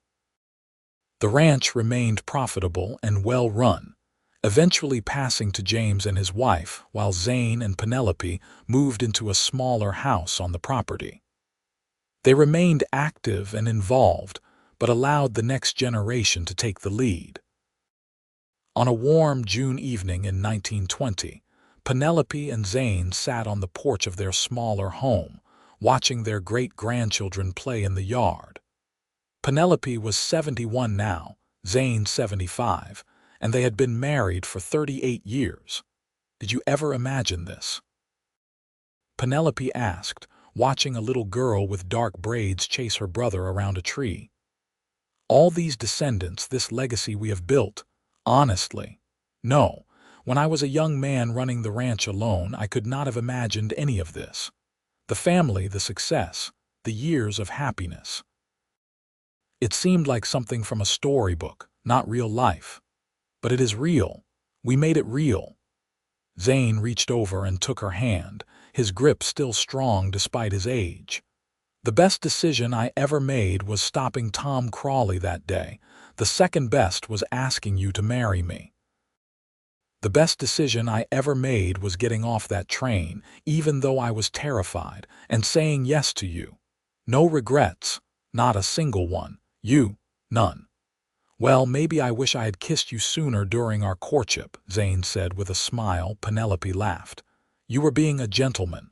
The ranch remained profitable and well-run, eventually passing to James and his wife, while Zane and Penelope moved into a smaller house on the property. They remained active and involved, but allowed the next generation to take the lead. On a warm June evening in 1920, Penelope and Zane sat on the porch of their smaller home, watching their great-grandchildren play in the yard. Penelope was 71 now, Zane 75, and they had been married for 38 years. "Did you ever imagine this?" Penelope asked, watching a little girl with dark braids chase her brother around a tree. "All these descendants, this legacy we have built, honestly. No, when I was a young man running the ranch alone, I could not have imagined any of this. The family, the success, the years of happiness. It seemed like something from a storybook, not real life. But it is real. We made it real." Zane reached over and took her hand, his grip still strong despite his age. "The best decision I ever made was stopping Tom Crawley that day. The second best was asking you to marry me. The best decision I ever made was getting off that train, even though I was terrified, and saying yes to you. No regrets, not a single one. You, none." "Well, maybe I wish I had kissed you sooner during our courtship," Zane said with a smile. Penelope laughed. "You were being a gentleman."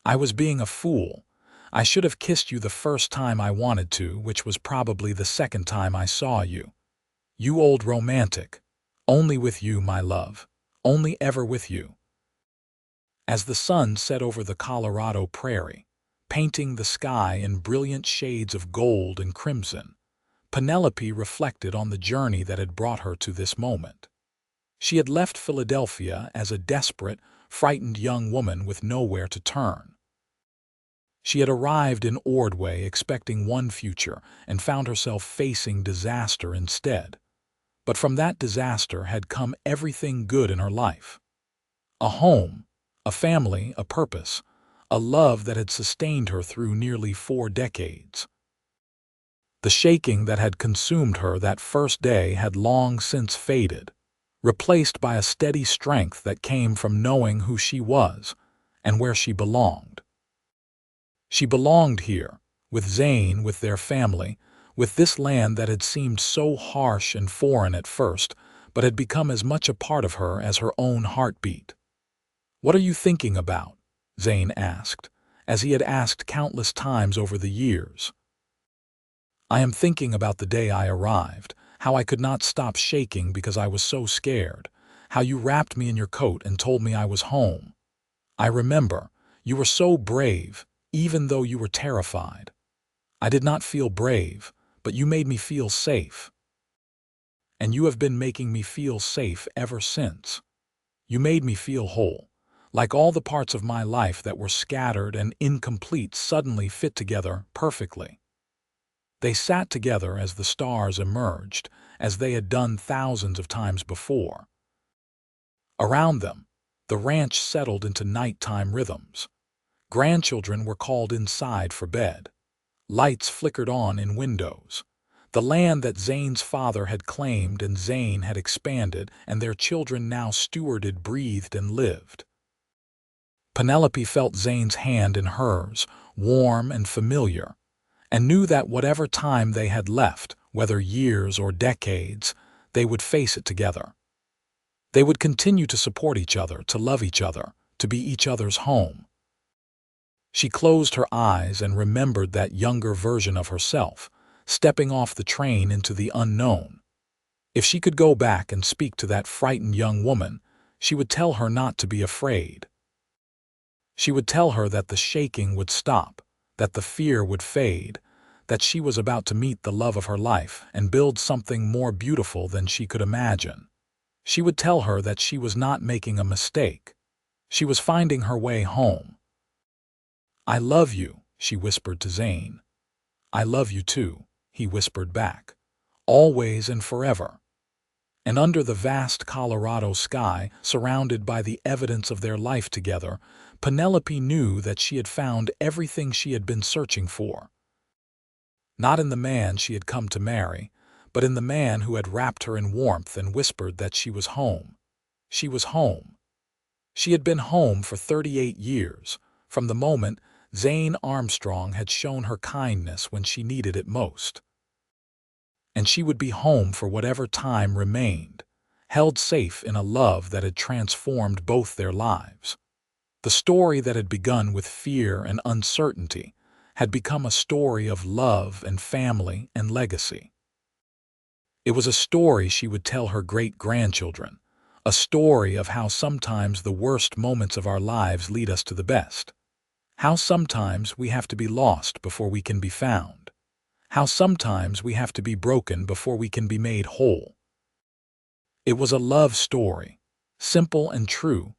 "I was being a fool. I should have kissed you the first time I wanted to, which was probably the second time I saw you. You old romantic. Only with you, my love. Only ever with you." As the sun set over the Colorado prairie, painting the sky in brilliant shades of gold and crimson, Penelope reflected on the journey that had brought her to this moment. She had left Philadelphia as a desperate, frightened young woman with nowhere to turn. She had arrived in Ordway expecting one future and found herself facing disaster instead. But from that disaster had come everything good in her life. A home, a family, a purpose, a love that had sustained her through nearly 4 decades. The shaking that had consumed her that first day had long since faded, replaced by a steady strength that came from knowing who she was and where she belonged. She belonged here, with Zane, with their family, with this land that had seemed so harsh and foreign at first, but had become as much a part of her as her own heartbeat. "What are you thinking about?" Zane asked, as he had asked countless times over the years. "I am thinking about the day I arrived, how I could not stop shaking because I was so scared, how you wrapped me in your coat and told me I was home. I remember, you were so brave, even though you were terrified. I did not feel brave, but you made me feel safe. And you have been making me feel safe ever since. You made me feel whole, like all the parts of my life that were scattered and incomplete suddenly fit together perfectly." They sat together as the stars emerged, as they had done thousands of times before. Around them, the ranch settled into nighttime rhythms. Grandchildren were called inside for bed. Lights flickered on in windows. The land that Zane's father had claimed and Zane had expanded, and their children now stewarded, breathed, and lived. Penelope felt Zane's hand in hers, warm and familiar, and knew that whatever time they had left, whether years or decades, they would face it together. They would continue to support each other, to love each other, to be each other's home. She closed her eyes and remembered that younger version of herself, stepping off the train into the unknown. If she could go back and speak to that frightened young woman, she would tell her not to be afraid. She would tell her that the shaking would stop, that the fear would fade, that she was about to meet the love of her life and build something more beautiful than she could imagine. She would tell her that she was not making a mistake. She was finding her way home. "I love you," she whispered to Zane. "I love you too," he whispered back. "Always and forever." And under the vast Colorado sky, surrounded by the evidence of their life together, Penelope knew that she had found everything she had been searching for. Not in the man she had come to marry, but in the man who had wrapped her in warmth and whispered that she was home. She was home. She had been home for 38 years, from the moment Zane Armstrong had shown her kindness when she needed it most. And she would be home for whatever time remained, held safe in a love that had transformed both their lives. The story that had begun with fear and uncertainty had become a story of love and family and legacy. It was a story she would tell her great-grandchildren, a story of how sometimes the worst moments of our lives lead us to the best. How sometimes we have to be lost before we can be found. How sometimes we have to be broken before we can be made whole. It was a love story, simple and true,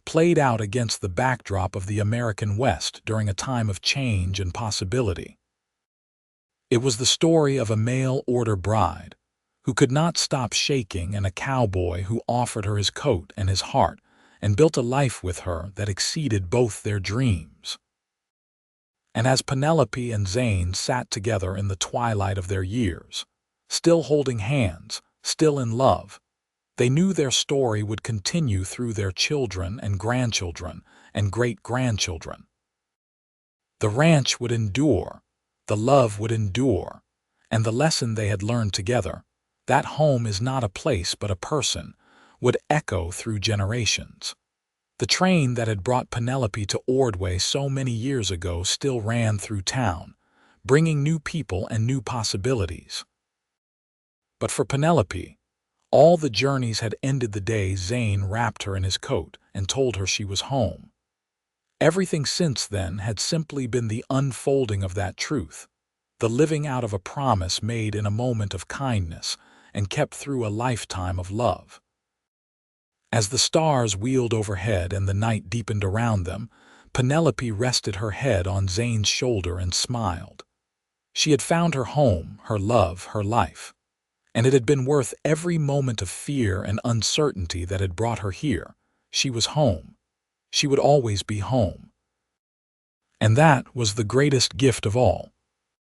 played out against the backdrop of the American West during a time of change and possibility. It was the story of a mail-order bride who could not stop shaking and a cowboy who offered her his coat and his heart and built a life with her that exceeded both their dreams. And as Penelope and Zane sat together in the twilight of their years, still holding hands, still in love, they knew their story would continue through their children and grandchildren and great-grandchildren. The ranch would endure, the love would endure, and the lesson they had learned together, that home is not a place but a person, would echo through generations. The train that had brought Penelope to Ordway so many years ago still ran through town, bringing new people and new possibilities. But for Penelope, all the journeys had ended the day Zane wrapped her in his coat and told her she was home. Everything since then had simply been the unfolding of that truth, the living out of a promise made in a moment of kindness and kept through a lifetime of love. As the stars wheeled overhead and the night deepened around them, Penelope rested her head on Zane's shoulder and smiled. She had found her home, her love, her life. And it had been worth every moment of fear and uncertainty that had brought her here. She was home. She would always be home. And that was the greatest gift of all.